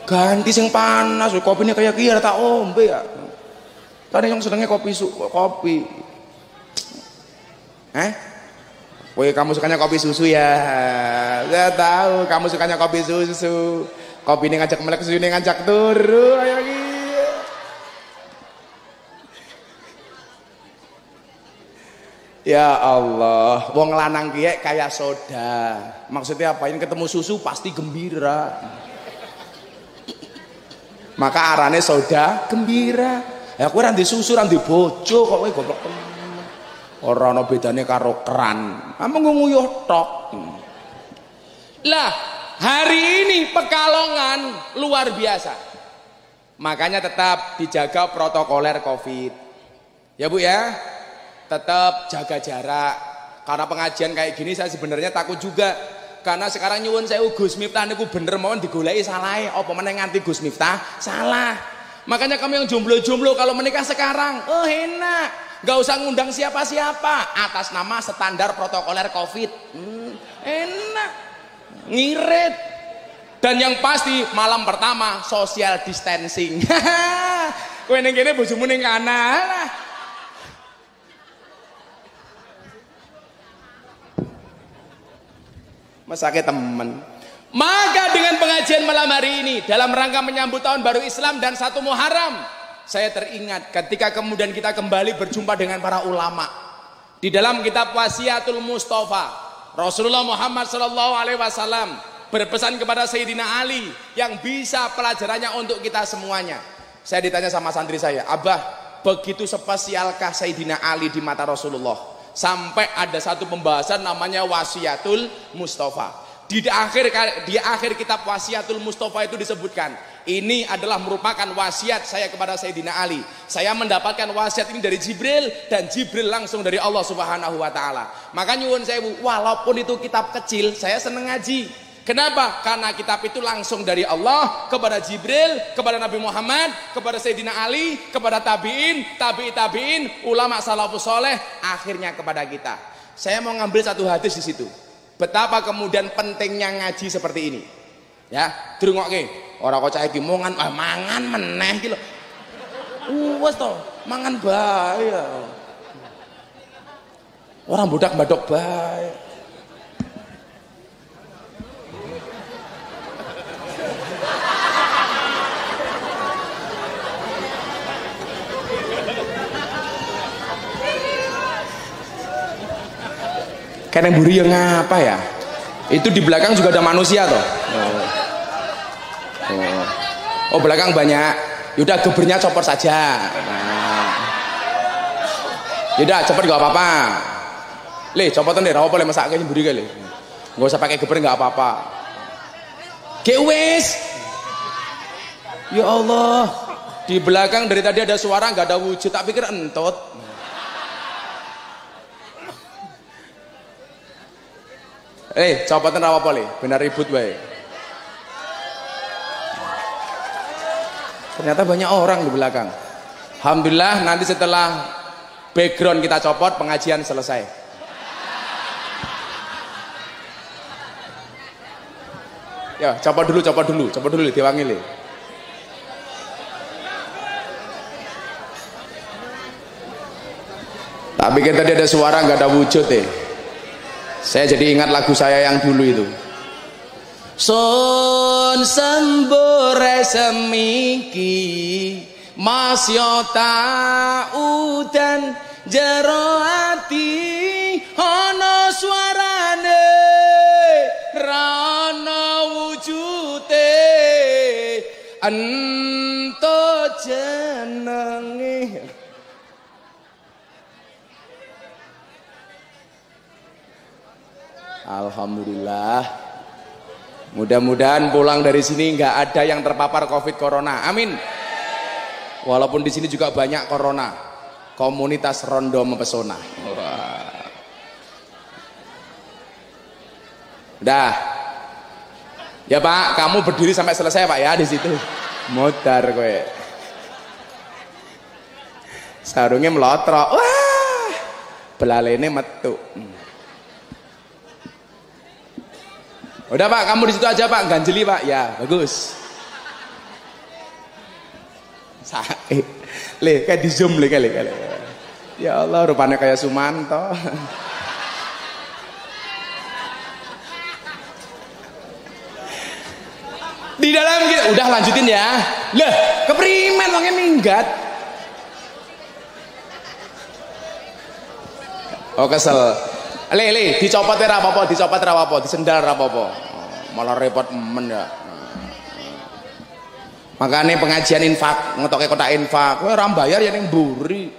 Ganti sing panas, kopinya kayak kiai tak ombe ya. Tadi yang sedangnya kopi. Woi, kamu sukanya kopi susu ya? Saya tahu kamu sukanya kopi susu. Kopi ini ngajak melek, susu ini ngajak turu. Ayo ya Allah, wong lanang kiye kayak soda. Maksudnya apa? Ini ketemu susu pasti gembira. Maka arane soda gembira. Ya kowe ra ndek susu, ra ndek bojo kok kowe goblok temen. Ora ana bedane karo keran. Amung nguyuh tok. Lah, hari ini Pekalongan luar biasa. Makanya tetap dijaga protokoler Covid. Ya Bu ya. Tetap jaga jarak. Karena pengajian kayak gini saya sebenarnya takut juga. Karena sekarang nyuwun sewu Gus Miftah niku bener mawon digoleki salahe. Apa meneh nganti Gus Miftah salah. Makanya kami yang jomblo-jomblo kalau menikah sekarang, enak. Gak usah ngundang siapa-siapa atas nama standar protokoler Covid. Enak, ngirit. Dan yang pasti malam pertama social distancing. Kowe ning kene bojomu ning kanan. Mesake temen. Maka dengan pengajian malam hari ini dalam rangka menyambut tahun baru Islam dan 1 Muharram, saya teringat ketika kemudian kita kembali berjumpa dengan para ulama. Di dalam kitab Wasiatul Mustafa, Rasulullah Muhammad SAW berpesan kepada Sayyidina Ali yang bisa pelajarannya untuk kita semuanya. Saya ditanya sama santri saya, Abah, begitu spesialkah Sayyidina Ali di mata Rasulullah? Sampai ada satu pembahasan namanya Wasiatul Mustafa. Di akhir kitab Wasiatul Mustafa itu disebutkan, Ini adalah merupakan wasiat saya kepada Sayyidina Ali. Saya mendapatkan wasiat ini dari Jibril, dan Jibril langsung dari Allah Subhanahu wa taala. Maka nyuwun sewu, walaupun itu kitab kecil, saya seneng ngaji. Kenapa? Karena kitab itu langsung dari Allah kepada Jibril, kepada Nabi Muhammad, kepada Sayyidina Ali, kepada tabi'in, tabi'in, ulama salafus soleh, akhirnya kepada kita. Saya mau ngambil satu hadis di situ. Betapa kemudian pentingnya ngaji seperti ini. Ya, drungokke. Ora kok cah iki mangan meneh iki lho. Wes to, mangan bae. Ora bodak-badok bae. Karena buri yang ngapa ya? Itu di belakang juga ada manusia toh. Oh belakang banyak. Yaudah gebernya copot saja. Yaudah cepet gak apa-apa. Le copotan deh, apa boleh masak kayak buri kali. Gak usah pakai geber nggak apa-apa. Wes. Ya Allah. Di belakang dari tadi ada suara nggak ada wujud. Tak pikir entot. Copotan apa boleh? Benar ribut baik. Ternyata banyak orang di belakang. Alhamdulillah nanti setelah background kita copot, pengajian selesai. Ya, copot dulu, diwangi le. Tapi kan tadi ada suara nggak ada wujud deh. Saya jadi ingat lagu saya yang dulu itu. Sun sembore semiki masyota udan jero ati ana swarane rana wujute ento jenenge. Alhamdulillah. Mudah-mudahan pulang dari sini nggak ada yang terpapar COVID corona. Amin. Walaupun di sini juga banyak corona. Komunitas Rondo mempesona. Udah. Ya Pak, kamu berdiri sampai selesai Pak ya di situ. Modar kowe. Sarungnya melotrok. Wah. Belalene metu. Udah Pak, kamu di situ aja Pak, ganjeli Pak. Ya, bagus. Sakit. Le, kayak di zoom le kali. Ya Allah, rupanya kayak Sumanto. Di dalam kita, udah lanjutin ya. Lah, keprimen wongnya minggat. Oh kesel. Le, dicopot ra apa-apa, disendal ra apa-apa. Malah repot men ya. Makanya pengajian infak, ngetoke kotak infak, kowe ora bayar ya ning mburi.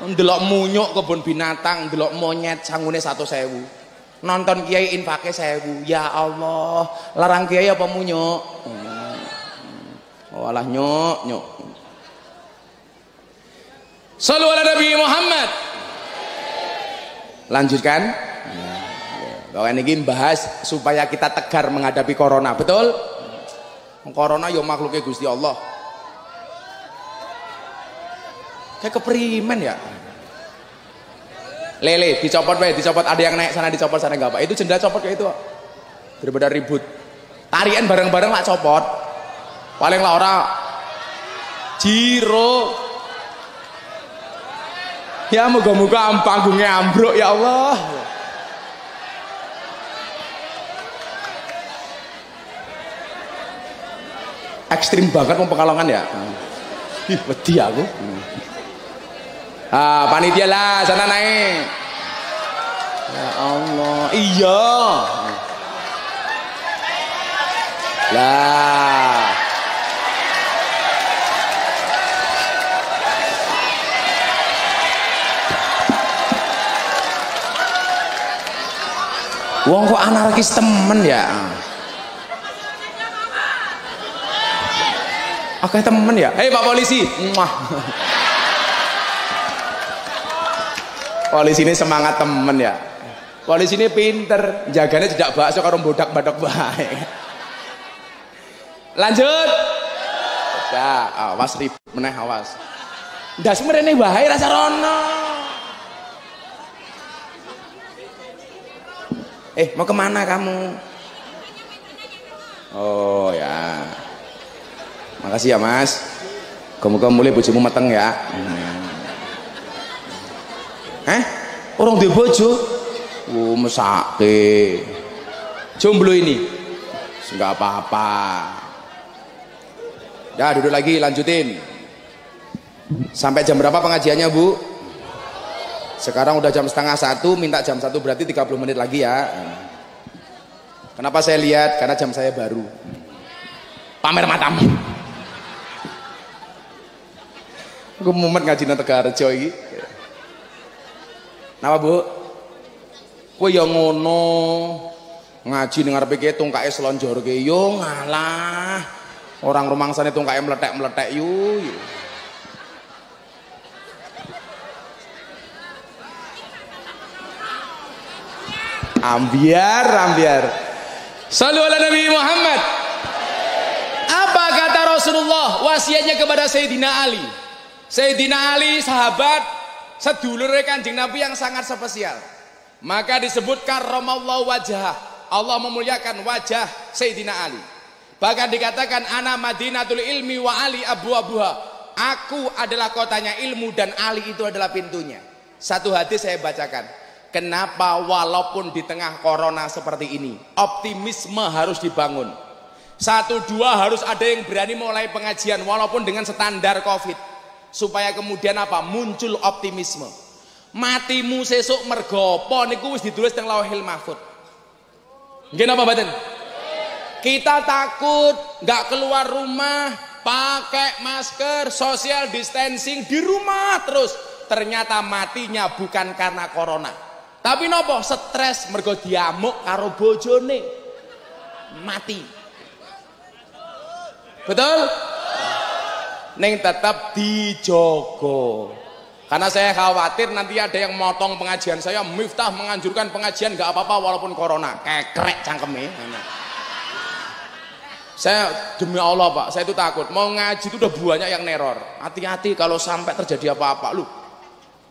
Ndelok munyuk kebun binatang, ndelok monyet sangune 100.000. Nonton kiai infake 1.000. Ya Allah, larang kiai apa munyuk? Oh alah nyuk. Shallu ala Nabi Muhammad. Lanjutkan. Bahwa ini bahas supaya kita tegar menghadapi corona, betul? Corona yo makhluknya Gusti Allah. Kayak keprimen ya. Lele, dicopot ada yang naik sana dicopot sana enggak apa. Itu jendela copot kayak itu. Daripada ribut. Tarian bareng-bareng lah copot. Paling lah ora jiro. Ya moga-moga panggungnya ambruk ya Allah. Ekstrim banget mau Pekalongan ya. Ih, wedi aku. Ah, panitia lah sana naik. Ya Allah. Iya. Lah. Wong kok anarkis temen ya. Oke temen ya. Hei Pak Polisi. Muah. Polisi ini semangat temen ya. Polisi ini pinter, jaganya tidak bakso karo bodak-badak baik. Lanjut. Ya, awas ribut meneh awas. Ndas mrene wae rasa rono. Mau kemana kamu? Oh ya. Makasih ya Mas. Kamu mulai bojomu meteng ya. Orang di bojo? Mesake. Jomblo ini? Enggak apa-apa. Ya duduk lagi, lanjutin. Sampai jam berapa pengajiannya Bu? Sekarang udah jam setengah 1, minta jam 1 berarti 30 menit lagi ya. Kenapa saya lihat? Karena jam saya baru. Pamer matamu. Aku mumet ngaji nang Tegarjo iki. Napa Bu? Kowe ya ngono. Ngaji ning ngarepe ki tungkake slonjorke yo ngalah. Orang rumangsane tungkake meletek-meletek yu. Ambiar. Shallu ala Nabi Muhammad. Apa kata Rasulullah wasiatnya kepada Sayyidina Ali? Sayyidina Ali sahabat sedulure Kanjeng Nabi yang sangat spesial. Maka disebut karramallahu wajhah. Allah memuliakan wajah Sayyidina Ali. Bahkan dikatakan ana madinatul ilmi wa Ali abwabuha. Aku adalah kotanya ilmu dan Ali itu adalah pintunya. Satu hadis saya bacakan. Kenapa walaupun di tengah corona seperti ini optimisme harus dibangun. 1, 2 harus ada yang berani mulai pengajian walaupun dengan standar Covid. Supaya kemudian apa? Muncul optimisme. Matimu sesuk mergopo niku wis ditulis teng Lauhil Mahfuz. Nggih napa mboten? Kita takut nggak keluar rumah, pakai masker, social distancing di rumah terus. Ternyata matinya bukan karena corona. Tapi nopo? Stres mergo diamuk karo bojone. Mati. Betul? Neng tetap dijogo. Karena saya khawatir nanti ada yang motong pengajian saya. Miftah menganjurkan pengajian nggak apa-apa walaupun corona. Kekrek cangkeme. Saya demi Allah Pak, saya itu takut. Mau ngaji itu udah banyak yang neror. Hati-hati kalau sampai terjadi apa-apa. Lu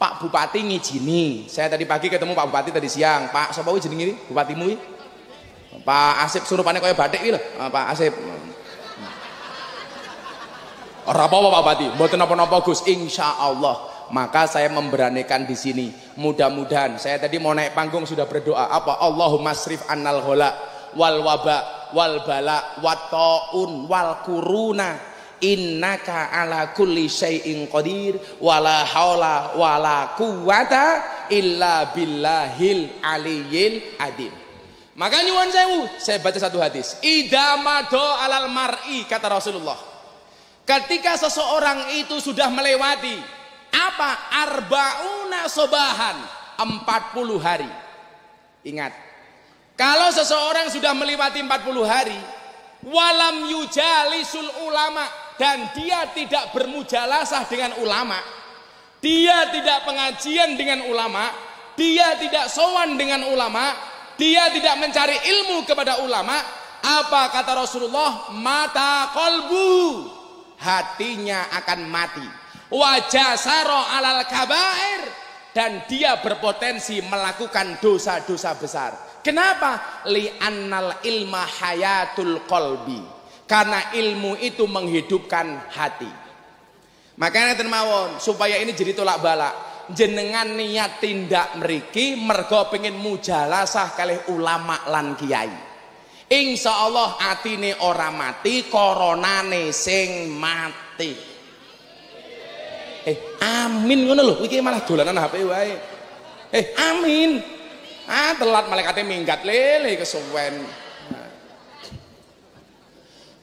Pak Bupati ngijini. Saya tadi pagi ketemu Pak Bupati tadi siang. Pak sapa kuwi jenenge iki? Bupatimu iki? Pak Asip surupane kaya batik iki lho. Pak Asip. Ora apa-apa Pak Bupati, mboten napa-napa Gus, insyaallah. Maka saya memberanikan di sini. Mudah-mudahan saya tadi mau naik panggung sudah berdoa apa? Allahumma srif annal ghala wal waba wal bala wat taun wal kuruna. Innaka ala kulli syai'in qadir wala haula wala quwata illa billahil aliyyil adim. Maka nyuwun sewu, saya baca satu hadis. Idamado alal mar'i kata Rasulullah. Ketika seseorang itu sudah melewati apa? Arbauna sobahan, 40 hari. Ingat, kalau seseorang sudah melewati 40 hari, walam yujalisul ulama, dan dia tidak bermujalasah dengan ulama, dia tidak pengajian dengan ulama, dia tidak sowan dengan ulama, dia tidak mencari ilmu kepada ulama, apa kata Rasulullah? Mata kolbu, hatinya akan mati. Wajah saro alal kabair, dan dia berpotensi melakukan dosa-dosa besar. Kenapa? Li'annal ilma hayatul qalbi. Karena ilmu itu menghidupkan hati. Makanya termawon supaya ini jadi tolak balak. Jenengan niat tindak mriki mergo pengen mujalasah kalih ulama lan kiai. Insyaallah atine ora mati, koronane sing mati. Amin ngono lho, iki malah dolanan HP wae. Amin. Telat malaikate minggat lele kesuwen.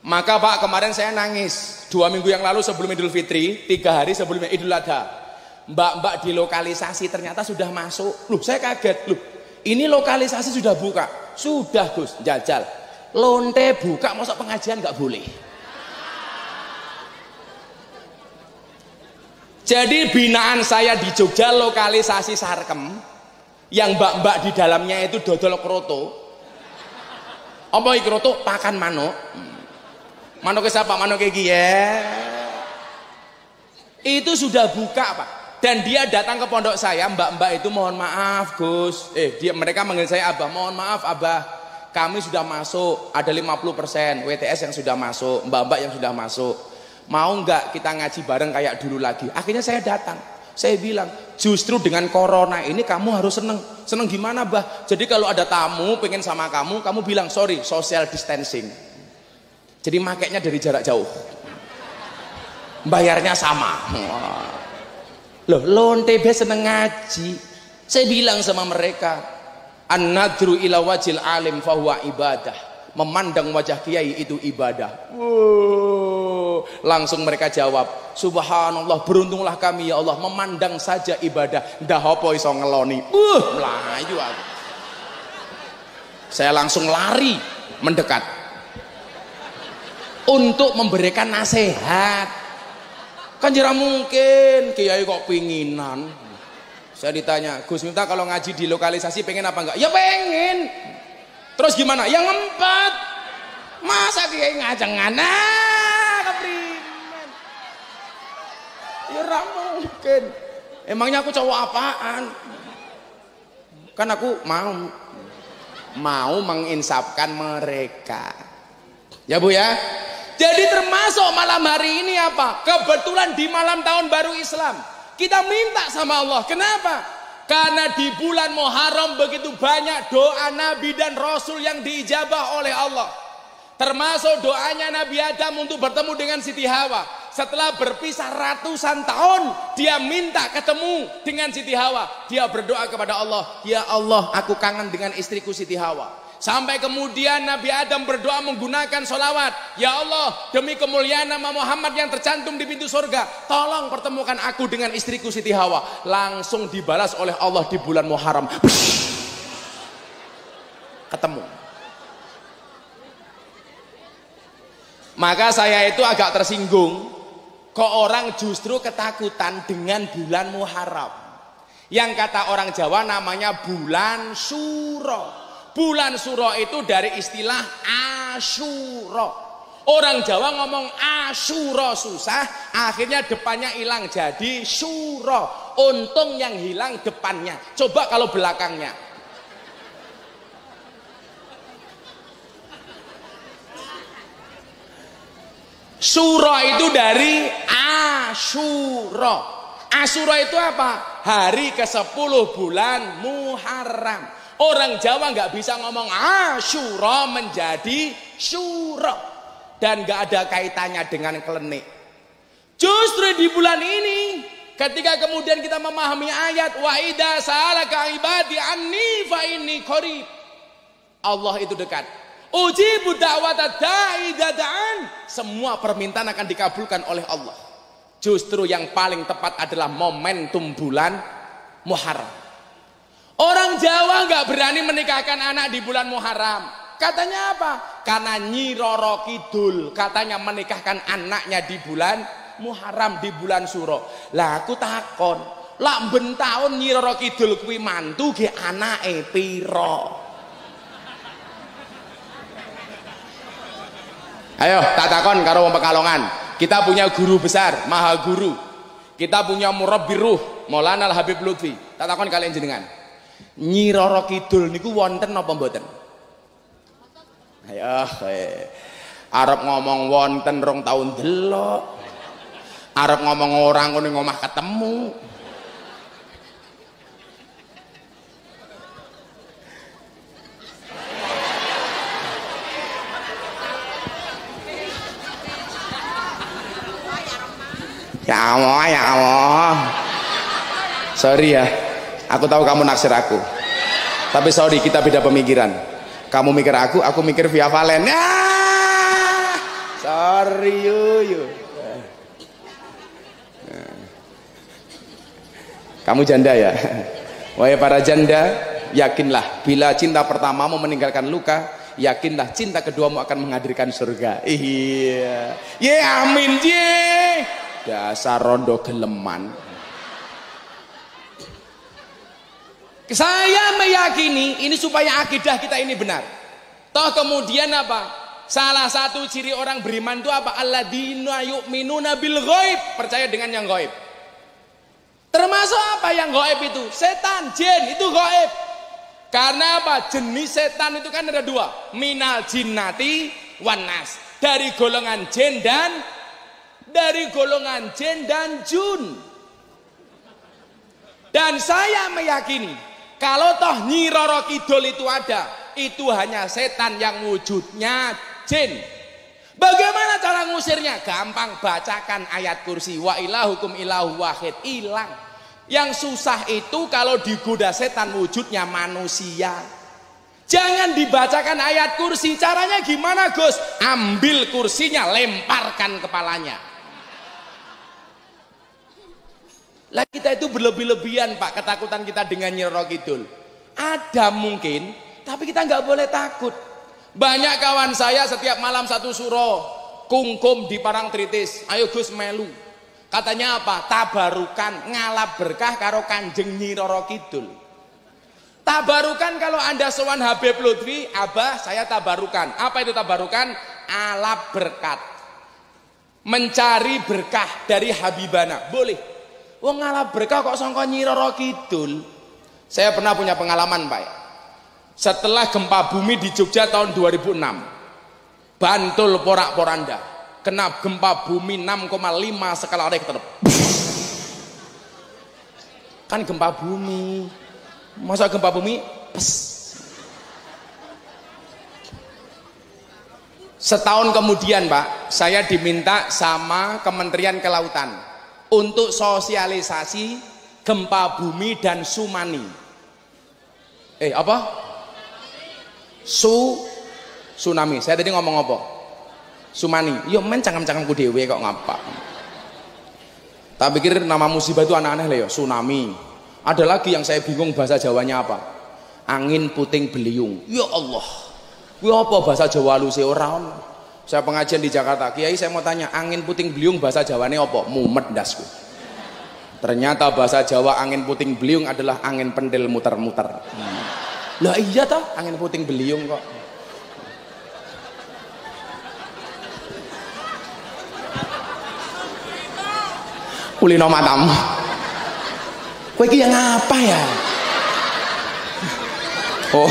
Maka Pak kemarin saya nangis 2 minggu yang lalu sebelum Idul Fitri, 3 hari sebelum Idul Adha. Mbak-mbak di lokalisasi ternyata sudah masuk. Loh saya kaget. Loh ini lokalisasi sudah buka. Sudah Gus, jajal. Lonte buka, masa pengajian nggak boleh? Jadi binaan saya di Jogja lokalisasi Sarkem, yang mbak-mbak di dalamnya itu dodol kroto. Apa iki kroto? Pakan manuk. Manuknya siapa? Manuknya iki ya. Itu sudah buka Pak. Dan dia datang ke pondok saya, mbak-mbak itu mohon maaf Gus. Mereka manggil saya Abah, mohon maaf Abah. Kami sudah masuk, ada 50% WTS yang sudah masuk, mbak-mbak yang sudah masuk. Mau nggak kita ngaji bareng kayak dulu lagi? Akhirnya saya datang. Saya bilang, justru dengan corona ini kamu harus seneng. Seneng gimana Bah? Jadi kalau ada tamu pengen sama kamu bilang sorry, social distancing. Jadi makainya dari jarak jauh. Bayarnya sama. Loh, lonte be seneng ngaji. Saya bilang sama mereka, an-nadru ila wajil alim fahuwa ibadah. Memandang wajah kiai itu ibadah. Langsung mereka jawab, subhanallah, beruntunglah kami ya Allah, memandang saja ibadah. Dah apa iso ngeloni. Melayu aku. Saya langsung lari mendekat untuk memberikan nasihat. Kan jarang mungkin kiai kok pinginan. Saya ditanya, Gus Miftah kalau ngaji di lokalisasi pengen apa enggak? Ya pengen. Terus gimana? Yang empat. Masa kiai ngajengan? Keprimen. Ya ora mungkin. Emangnya aku cowok apaan? Kan aku mau menginsafkan mereka. Ya Bu ya. Jadi termasuk malam hari ini apa? Kebetulan di malam tahun baru Islam. Kita minta sama Allah. Kenapa? Karena di bulan Muharram begitu banyak doa Nabi dan Rasul yang diijabah oleh Allah. Termasuk doanya Nabi Adam untuk bertemu dengan Siti Hawa. Setelah berpisah ratusan tahun, dia minta ketemu dengan Siti Hawa. Dia berdoa kepada Allah, ya Allah, aku kangen dengan istriku Siti Hawa. Sampai kemudian Nabi Adam berdoa menggunakan sholawat. Ya Allah, demi kemuliaan nama Muhammad yang tercantum di pintu surga, tolong pertemukan aku dengan istriku Siti Hawa. Langsung dibalas oleh Allah di bulan Muharram. Ketemu. Maka saya itu agak tersinggung. Kok orang justru ketakutan dengan bulan Muharram. Yang kata orang Jawa namanya bulan Suro. Bulan Suro itu dari istilah Asyura. Orang Jawa ngomong Asyura susah, akhirnya depannya hilang jadi Syuro. Untung yang hilang depannya. Coba kalau belakangnya. Suro itu dari Asyura. Asyura itu apa? Hari ke-10 bulan Muharram. Orang Jawa nggak bisa ngomong Asyura menjadi Syuro. Dan nggak ada kaitannya dengan klenik. Justru di bulan ini, ketika kemudian kita memahami ayat wa idza sa'alaka ibadi anni fa inni qarib. Allah itu dekat. Ujibu da'watad da'i idza da'an. Semua permintaan akan dikabulkan oleh Allah. Justru yang paling tepat adalah momentum bulan Muharram. Orang Jawa nggak berani menikahkan anak di bulan Muharram. Katanya apa? Karena Nyi Roro Kidul katanya menikahkan anaknya di bulan Muharram, di bulan Suro. Lah aku takon, lak ben taun Nyi Roro Kidul kuwi mantu ge anake piro? Ayo tak takon karo wong Pekalongan. Kita punya guru besar, maha guru. Kita punya murabbiruh, Maulana Al Habib Lutfi. Tak takon kalian jenengan. Nyi Roro Kidul niku wonten apa mboten? Ayo, arep ngomong wonten rong taun delok. Arep ngomong orang ngono ngomah ketemu. Ya Allah. Sorry ya. Aku tahu kamu naksir aku. Tapi sorry, kita beda pemikiran. Kamu mikir aku mikir Via Valen. Sorry you. Kamu janda ya? Wahai para janda, yakinlah bila cinta pertamamu meninggalkan luka, yakinlah cinta keduamu akan menghadirkan surga. Iya. Ye amin ye. Dasar rondo geleman. Saya meyakini ini supaya akidah kita ini benar. Toh kemudian apa? Salah satu ciri orang beriman itu apa? Alladzina yu'minuna bil ghaib, percaya dengan yang gaib. Termasuk apa yang gaib itu? Setan, jin itu gaib. Karena apa? Jenis setan itu kan ada dua, minal jinnati wan nas, dari golongan jin dan jun. Dan saya meyakini kalau toh Nyi Roro Kidul itu ada, itu hanya setan yang wujudnya jin. Bagaimana cara ngusirnya? Gampang, bacakan ayat kursi, wa ilahukum ilahu wahid, hilang. Yang susah itu kalau digoda setan wujudnya manusia. Jangan dibacakan ayat kursi. Caranya gimana, Gus? Ambil kursinya, lemparkan kepalanya. Lah kita itu berlebih-lebihan, Pak, ketakutan kita dengan Nyi Roro Kidul. Ada mungkin, tapi kita nggak boleh takut. Banyak kawan saya setiap malam satu suro, kungkum di Parangtritis. Ayo Gus melu. Katanya apa? Tabarukan, ngalap berkah karo Kanjeng Nyi Roro Kidul. Tabarukan kalau Anda sowan Habib Lutfi, Abah saya tabarukan. Apa itu tabarukan? Alap berkat. Mencari berkah dari Habibana. Boleh. Wong ngalap berkah kok sangka Nyi Roro Kidul. Saya pernah punya pengalaman, Pak. Setelah gempa bumi di Jogja tahun 2006. Bantul porak-poranda. Kena gempa bumi 6,5 skala Richter. Kan gempa bumi. Masa gempa bumi? Pes. Setahun kemudian, Pak, saya diminta sama Kementerian Kelautan untuk sosialisasi gempa bumi dan tsunami. Apa? Tsunami. Saya tadi ngomong apa? Sumani, yo men cangkem-cangkemku dewe kok ngapa. Tak pikir nama musibah itu aneh-aneh lah ya, tsunami. Ada lagi yang saya bingung bahasa Jawanya apa? Angin puting beliung. Ya Allah. Kuwi apa bahasa Jawa haluse ora ono. Saya pengajian di Jakarta, Kiai saya mau tanya, angin puting beliung bahasa Jawane apa? Mumet ndasku. Ternyata bahasa Jawa angin puting beliung adalah angin pendil muter-muter. Lah iya toh, angin puting beliung kok. Kulino matamu. Kowe iki yang apa ya? Oh.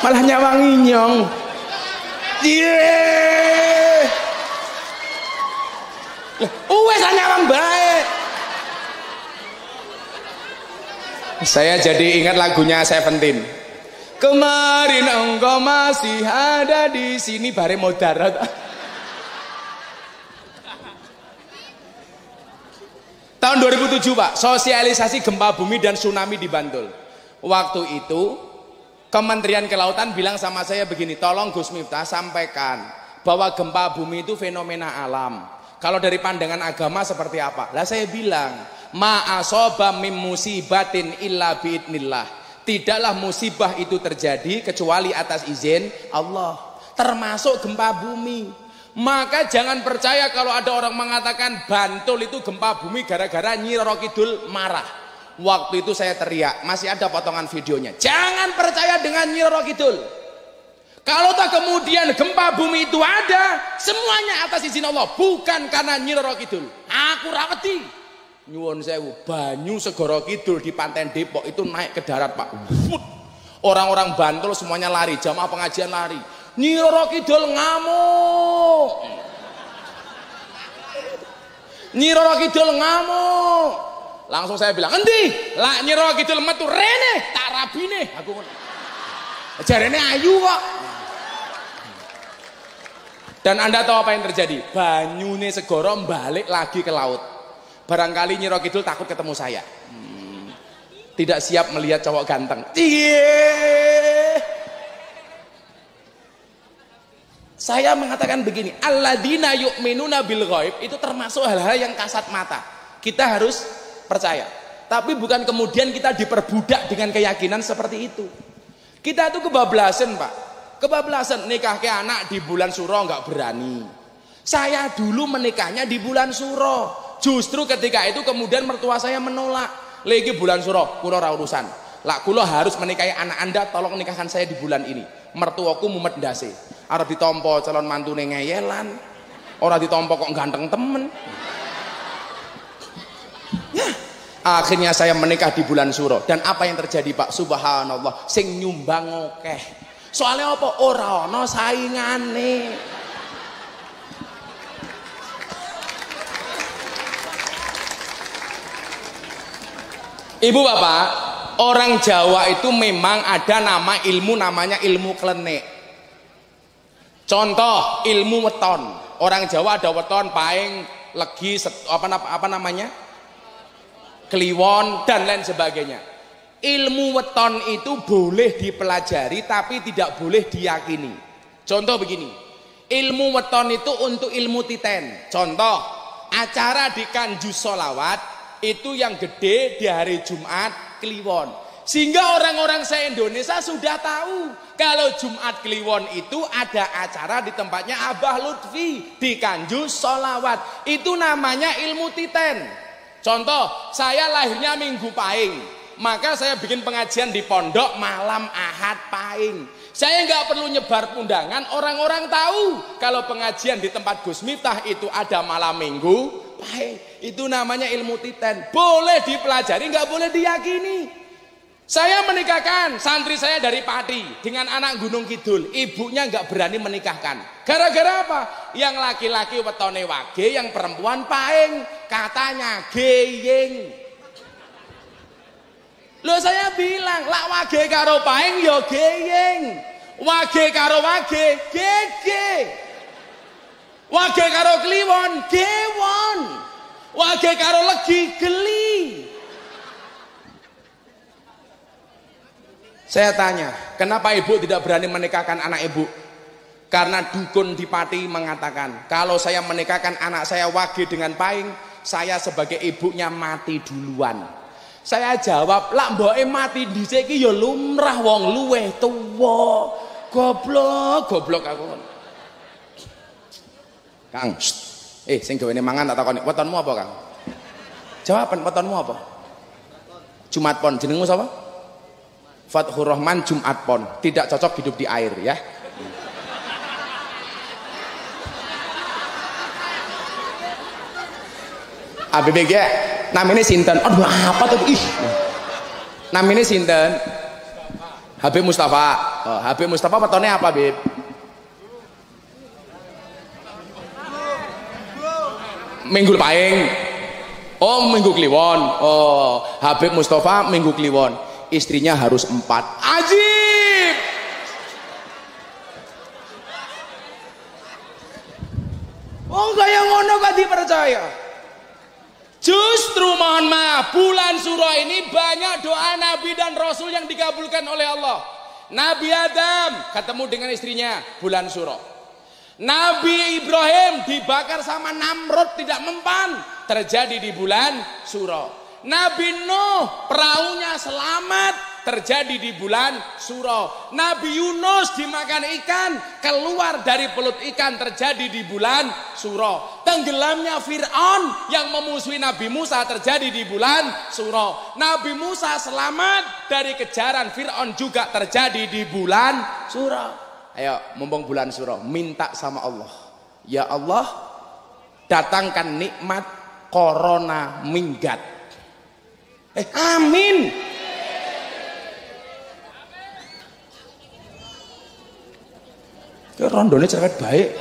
Malah nyawangi nyong. Wes nyawang baik. Saya jadi ingat lagunya Seventeen. Kemarin engkau masih ada di sini bare mudarat. Tahun 2007, Pak, sosialisasi gempa bumi dan tsunami di Bantul. Waktu itu Kementerian Kelautan bilang sama saya begini, tolong Gus Miftah sampaikan bahwa gempa bumi itu fenomena alam. Kalau dari pandangan agama seperti apa? Lah saya bilang, ma'asoba mim musibatin illa biidnillah. Tidaklah musibah itu terjadi kecuali atas izin Allah. Termasuk gempa bumi. Maka jangan percaya kalau ada orang mengatakan Bantul itu gempa bumi gara-gara Nyi Roro Kidul marah. Waktu itu saya teriak, masih ada potongan videonya. Jangan percaya dengan Nyi Roro Kidul. Kalau tak kemudian gempa bumi itu ada, semuanya atas izin Allah, bukan karena Nyi Roro Kidul. Aku rawati. Nyuwun sewu, banyu Segoro Kidul di Pantai Depok itu naik ke darat, Pak. Orang-orang Bantul semuanya lari, jamaah pengajian lari. Nyi Roro Kidul ngamuk. Nyi Roro Kidul ngamuk. Langsung saya bilang, "Endi? Lah Nyi Roro Kidul metu rene, tak rabine." Aku jarene ayu kok. Dan Anda tahu apa yang terjadi? Banyune Segoro balik lagi ke laut. Barangkali Nyi Roro Kidul takut ketemu saya. Tidak siap melihat cowok ganteng. Saya mengatakan begini, alladzina yu'minuna bil ghaib itu termasuk hal-hal yang kasat mata. Kita harus percaya. Tapi bukan kemudian kita diperbudak dengan keyakinan seperti itu. Kita itu kebablasan, Pak. Kebablasan nikah ke anak di bulan Suro nggak berani. Saya dulu menikahnya di bulan Suro. Justru ketika itu kemudian mertua saya menolak. Lagi bulan Suro, kulo ora urusan. Lah kulo harus menikahi anak Anda, tolong nikahkan saya di bulan ini. Mertuaku mumet ndase. Arep ditompo calon mantune ngeyelan. Ora ditompo kok ganteng temen. Ya, akhirnya saya menikah di bulan Suro. Dan apa yang terjadi, Pak? Subhanallah, sing nyumbang akeh. Soalnya apa? Ora ana saingane. Ibu bapak, orang Jawa itu memang ada nama ilmu namanya ilmu klenik. Contoh ilmu weton. Orang Jawa ada weton, paing, legi, apa namanya? Kliwon dan lain sebagainya. Ilmu weton itu boleh dipelajari tapi tidak boleh diyakini. Contoh begini. Ilmu weton itu untuk ilmu titen. Contoh, acara di Kanjus Sholawat itu yang gede di hari Jumat Kliwon. Sehingga orang-orang se-Indonesia sudah tahu kalau Jumat Kliwon itu ada acara di tempatnya Abah Lutfi di Kanjus Sholawat. Itu namanya ilmu titen. Contoh, saya lahirnya Minggu Pahing, maka saya bikin pengajian di pondok malam Ahad Pahing. Saya nggak perlu nyebar undangan, orang-orang tahu kalau pengajian di tempat Gus Miftah itu ada malam Minggu Pahing. Itu namanya ilmu titen. Boleh dipelajari, nggak boleh diyakini. Saya menikahkan santri saya dari Pati dengan anak Gunung Kidul. Ibunya nggak berani menikahkan. Gara-gara apa? Yang laki-laki wetone wage, yang perempuan paing. Katanya geyeng. Loh saya bilang, lak wage karo paing yo geyeng. Wage karo wage, gege. Wage karo kliwon, gewon. Wage karo legi, geli. Saya tanya, kenapa ibu tidak berani menikahkan anak ibu? Karena dukun di Pati mengatakan, kalau saya menikahkan anak saya wage dengan paing, saya sebagai ibunya mati duluan. Saya jawab, lak mboke mati dhisik iki ya lumrah wong luweh tuwa. Goblok aku. Kang, sing gawene mangan tak takoni, wetonmu apa, Kang? Jawaban wetonmu apa? Jumat Pon, jenengmu sapa? Fathur Rahman Jumat Pon. Tidak cocok hidup di air ya. ABBG namanya sinten? Aduh apa tuh? Ih. Namanya sinten? Habib Mustafa. Oh, Habib Mustafa petone apa, Bib? Minggu Pahing. Oh, Minggu Kliwon. Oh, Habib Mustafa Minggu Kliwon. Istrinya harus 4. Ajib. Oh kaya ngono gak dipercaya. Justru mohon maaf, bulan Suro ini banyak doa Nabi dan Rasul yang dikabulkan oleh Allah. Nabi Adam ketemu dengan istrinya bulan Suro. Nabi Ibrahim dibakar sama Namrud tidak mempan, terjadi di bulan Suro. Nabi Nuh perahunya selamat, terjadi di bulan Suro. Nabi Yunus dimakan ikan, keluar dari perut ikan, terjadi di bulan Suro. Tenggelamnya Fir'aun yang memusuhi Nabi Musa terjadi di bulan Suro. Nabi Musa selamat dari kejaran Fir'aun juga terjadi di bulan Suro. Ayo, mumpung bulan Suro, minta sama Allah. Ya Allah, datangkan nikmat corona minggat. Amin. Ke rondone cerewet baik.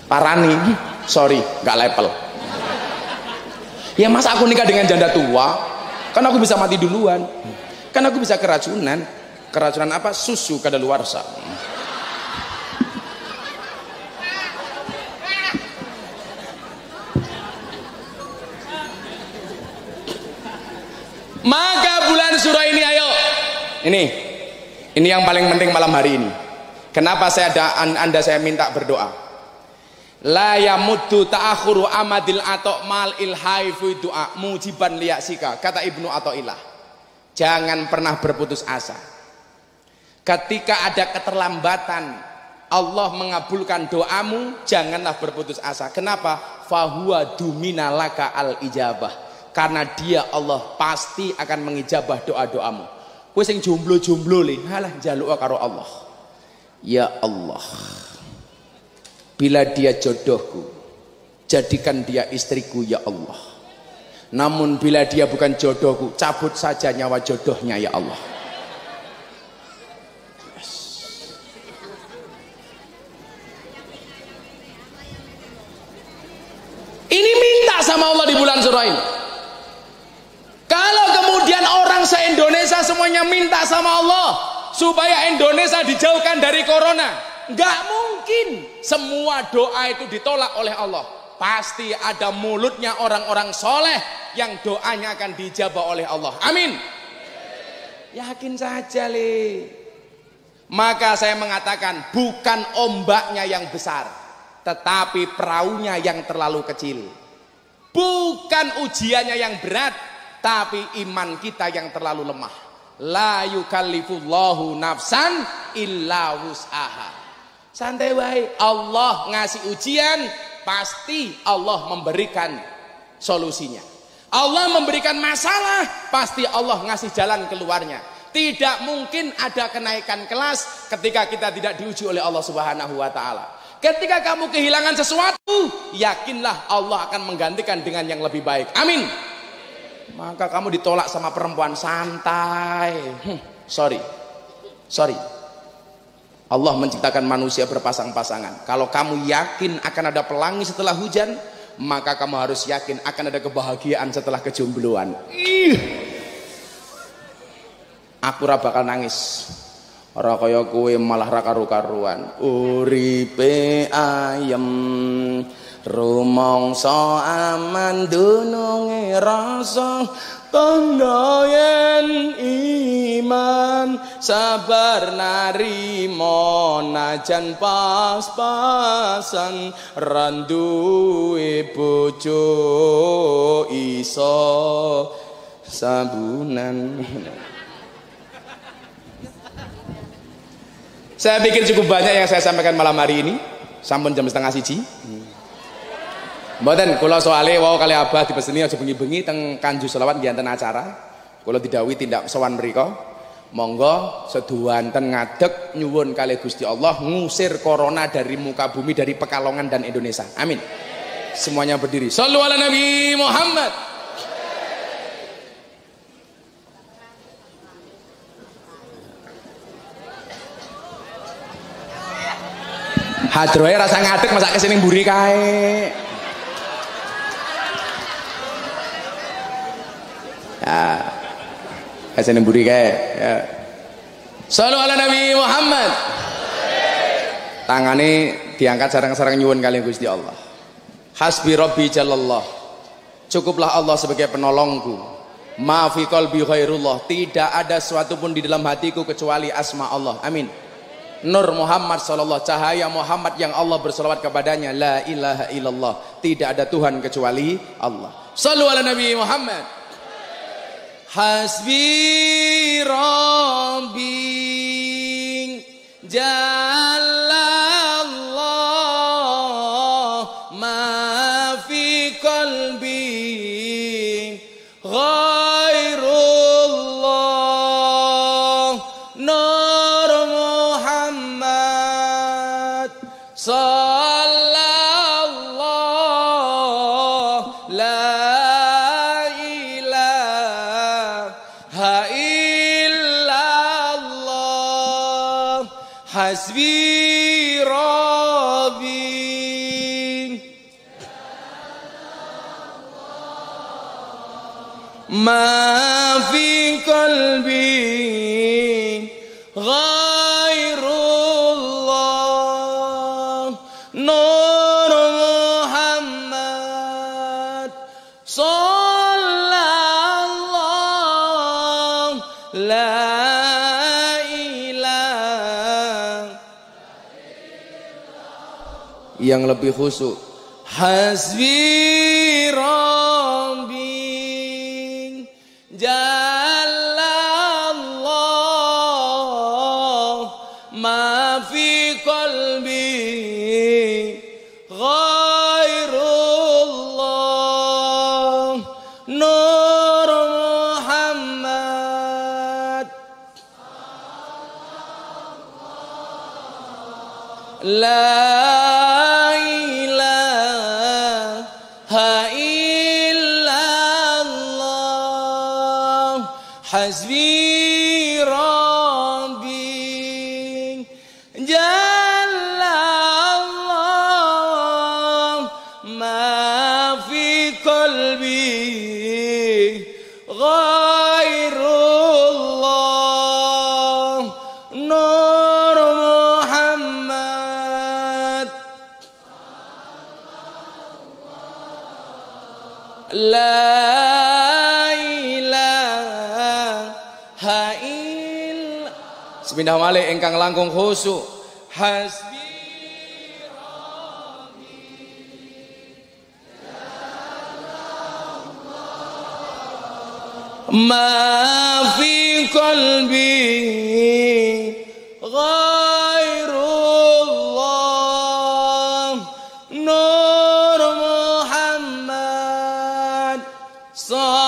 Parani, sorry, nggak level. Ya masa aku nikah dengan janda tua? Kan aku bisa mati duluan. Kan aku bisa keracunan. Keracunan apa? Susu kadaluarsa. Maka bulan Suro ini ayo Ini yang paling penting malam hari ini. Kenapa Anda saya minta berdoa? La yamuddu ta'akhuru amadil atok mal ilhai fi du'a mujiban liyasika, kata Ibnu Athaillah. Jangan pernah berputus asa. Ketika ada keterlambatan Allah mengabulkan doamu, janganlah berputus asa. Kenapa? Fahuwa dumina laka al ijabah. Karena dia Allah pasti akan mengijabah doa-doamu. Kowe sing jomblo-jomblo le, halah njaluk karo Allah. Ya Allah, bila dia jodohku, jadikan dia istriku ya Allah. Namun bila dia bukan jodohku, cabut saja nyawa jodohnya ya Allah. Ini minta sama Allah di bulan surah ini. Kalau kemudian orang se-Indonesia semuanya minta sama Allah supaya Indonesia dijauhkan dari corona, nggak mungkin semua doa itu ditolak oleh Allah. Pasti ada mulutnya orang-orang soleh yang doanya akan dijabah oleh Allah. Amin. Yakin saja le. Maka saya mengatakan bukan ombaknya yang besar, tetapi perahunya yang terlalu kecil. Bukan ujiannya yang berat, tapi iman kita yang terlalu lemah. La yukallifullahu nafsan illa wus'aha. Santai wae, Allah ngasih ujian, pasti Allah memberikan solusinya. Allah memberikan masalah, pasti Allah ngasih jalan keluarnya. Tidak mungkin ada kenaikan kelas ketika kita tidak diuji oleh Allah Subhanahu wa taala. Ketika kamu kehilangan sesuatu, yakinlah Allah akan menggantikan dengan yang lebih baik. Amin. Maka kamu ditolak sama perempuan, santai. Sorry. Allah menciptakan manusia berpasang-pasangan. Kalau kamu yakin akan ada pelangi setelah hujan, maka kamu harus yakin akan ada kebahagiaan setelah kejombloan. Aku ora bakal nangis. Ora kaya kowe malah ra karu-karuan. Uripe ayem, rumangsa aman dununge rasa, tandha yen iman sabar narima najan pas-pasan randuwe bojo iso sabunan. Saya pikir cukup banyak yang saya sampaikan malam hari ini. Sampun jam 12:30. Mboten kula soalé wau kali Abah dipeseni aja bengi-bengi teng Kanju Selawat nggih enten acara. Kula didhawuhi tindak sowan mriku. Monggo seduanten ngadeg nyuwun kalih Gusti Allah ngusir corona dari muka bumi, dari Pekalongan dan Indonesia. Amin. Semuanya berdiri. Shallu ala Nabi Muhammad. Hadrohe rasa ngadeg masak kesini mburi kae. Ya. Kesini mburi kae, ya. Shallu ala Nabi Muhammad. Tangane diangkat sareng-sareng nyuwun kali Gusti Allah. Hasbi Rabbi Jalallah. Cukuplah Allah sebagai penolongku. Ma fi qalbi khairullah. Tidak ada sesuatu pun di dalam hatiku kecuali asma Allah. Amin. Nur Muhammad sallallahu, cahaya Muhammad yang Allah berselawat kepadanya. La ilaha illallah, tidak ada Tuhan kecuali Allah. Shallu ala Nabi Muhammad. Hasbi Rabbi Jalallah ma fi qalbi ghairullah Nur Muhammad sallallahu la ilaha illallah hasbi rabbi ma fi qalbi ghairullah Nur Muhammad sallallahu la Yang lebih khusyuk. Hasbi Rabbi Jallallah ma fi qalbi ghairullah Nur Muhammad La Hasbi Rabbi Jallallah ma fi qalbi ghairullah Nur Muhammad La Sepindah malih ingkang langkung khusyuk hasbi rabbi ma fi qalbi ghairullah Nur Muhammad sallallahu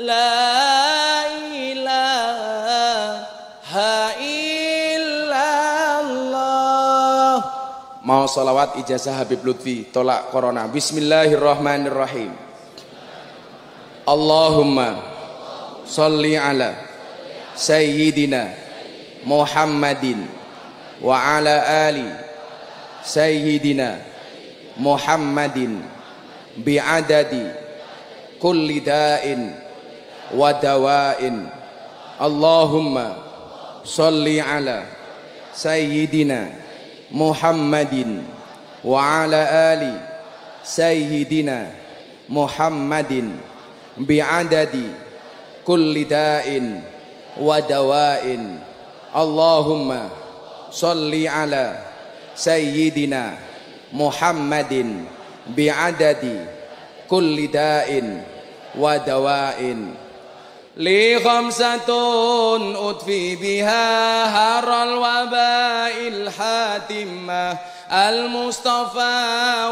la Mau salawat ijazah Habib Lutfi tolak corona. Bismillahirrahmanirrahim. Allahumma sholli ala sayyidina Muhammadin wa ala ali sayyidina Muhammadin bi'adadi kulli da'in wa dawa'in. Allahumma sholli ala sayyidina Muhammadin wa ala ali sayyidina Muhammadin bi'adadi kulli da'in wa dawa'in. Allahumma sholli ala sayyidina Muhammadin bi'adadi kulli da'in wa dawa'in. Li khamsatun utfi biha haral wabail hatimah al-Mustafa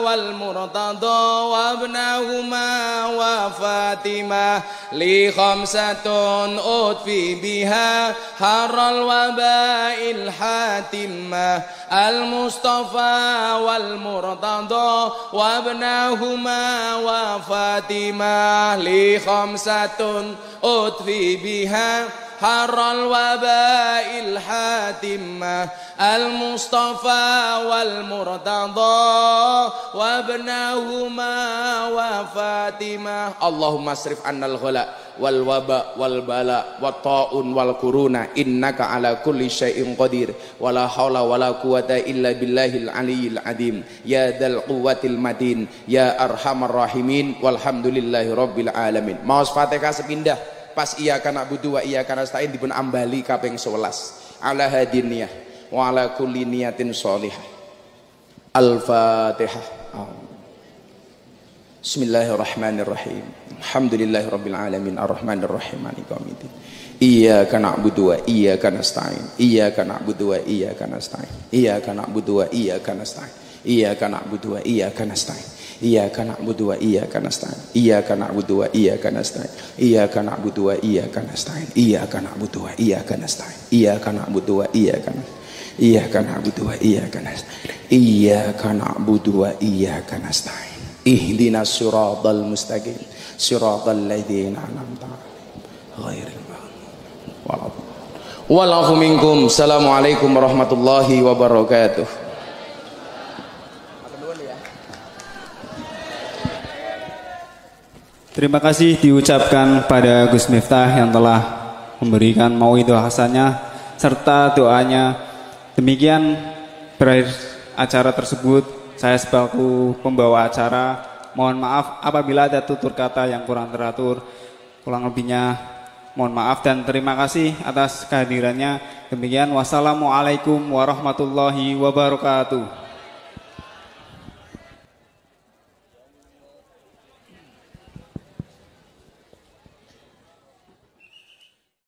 wal Murtada wa ibnahuma wa Fatimah. Li khamsatun utfi biha haral wabail hatimah al-Mustafa wal Murtada wa ibnahuma wa Fatimah. Li khamsatun utfi biha haral wabail hatimah al-Mustafa wal Murtada wa ibnahuma wa Fatimah. Allahumma asrif annal ghala wal waba wal bala wat taun wal kuruna innaka ala kulli syai'in qadir wala haula wala quwata illa billahil aliyyil azim ya dzal quwwatil matin ya arhamar rahimin walhamdulillahi rabbil alamin. Maos Fatihah sepindah pas iyyaka na'budu wa iyyaka nasta'in dipun ambali kaping 11 ala hadiniyah wa ala kulli niyatin sholihah. Al-Fatihah. Bismillahirrahmanirrahim. Alhamdulillahirabbil alamin arrahmanir rahim maliki yaumiddin. Iyyaka na'budu wa iyyaka nasta'in. Iyyaka na'budu wa iyyaka nasta'in. Iyyaka na'budu wa iyyaka nasta'in. Iyyaka na'budu wa iyyaka nasta'in. Iyyaka na'budu wa iyyaka nasta'in. Iyyaka na'budu wa iyyaka nasta'in. Iyyaka na'budu wa iyyaka nasta'in. Iyyaka na'budu wa iyyaka nasta'in. Iyyaka na'budu wa iyyaka nasta'in. Iyyaka na'budu wa iyyaka nasta'in. Iyyaka na'budu wa iyyaka nasta'in. Ihdinas siratal mustaqim. Siratal ladzina an'amta 'alaihim ghairil maghdubi 'alaihim waladdallin. Minkum. Assalamualaikum warahmatullahi wabarakatuh. Terima kasih diucapkan pada Gus Miftah yang telah memberikan mauidhah hasanah serta doanya. Demikian berakhir acara tersebut. Saya sebagai pembawa acara mohon maaf apabila ada tutur kata yang kurang teratur. Kurang lebihnya Mohon maaf dan terima kasih atas kehadirannya. Demikian, wassalamualaikum warahmatullahi wabarakatuh.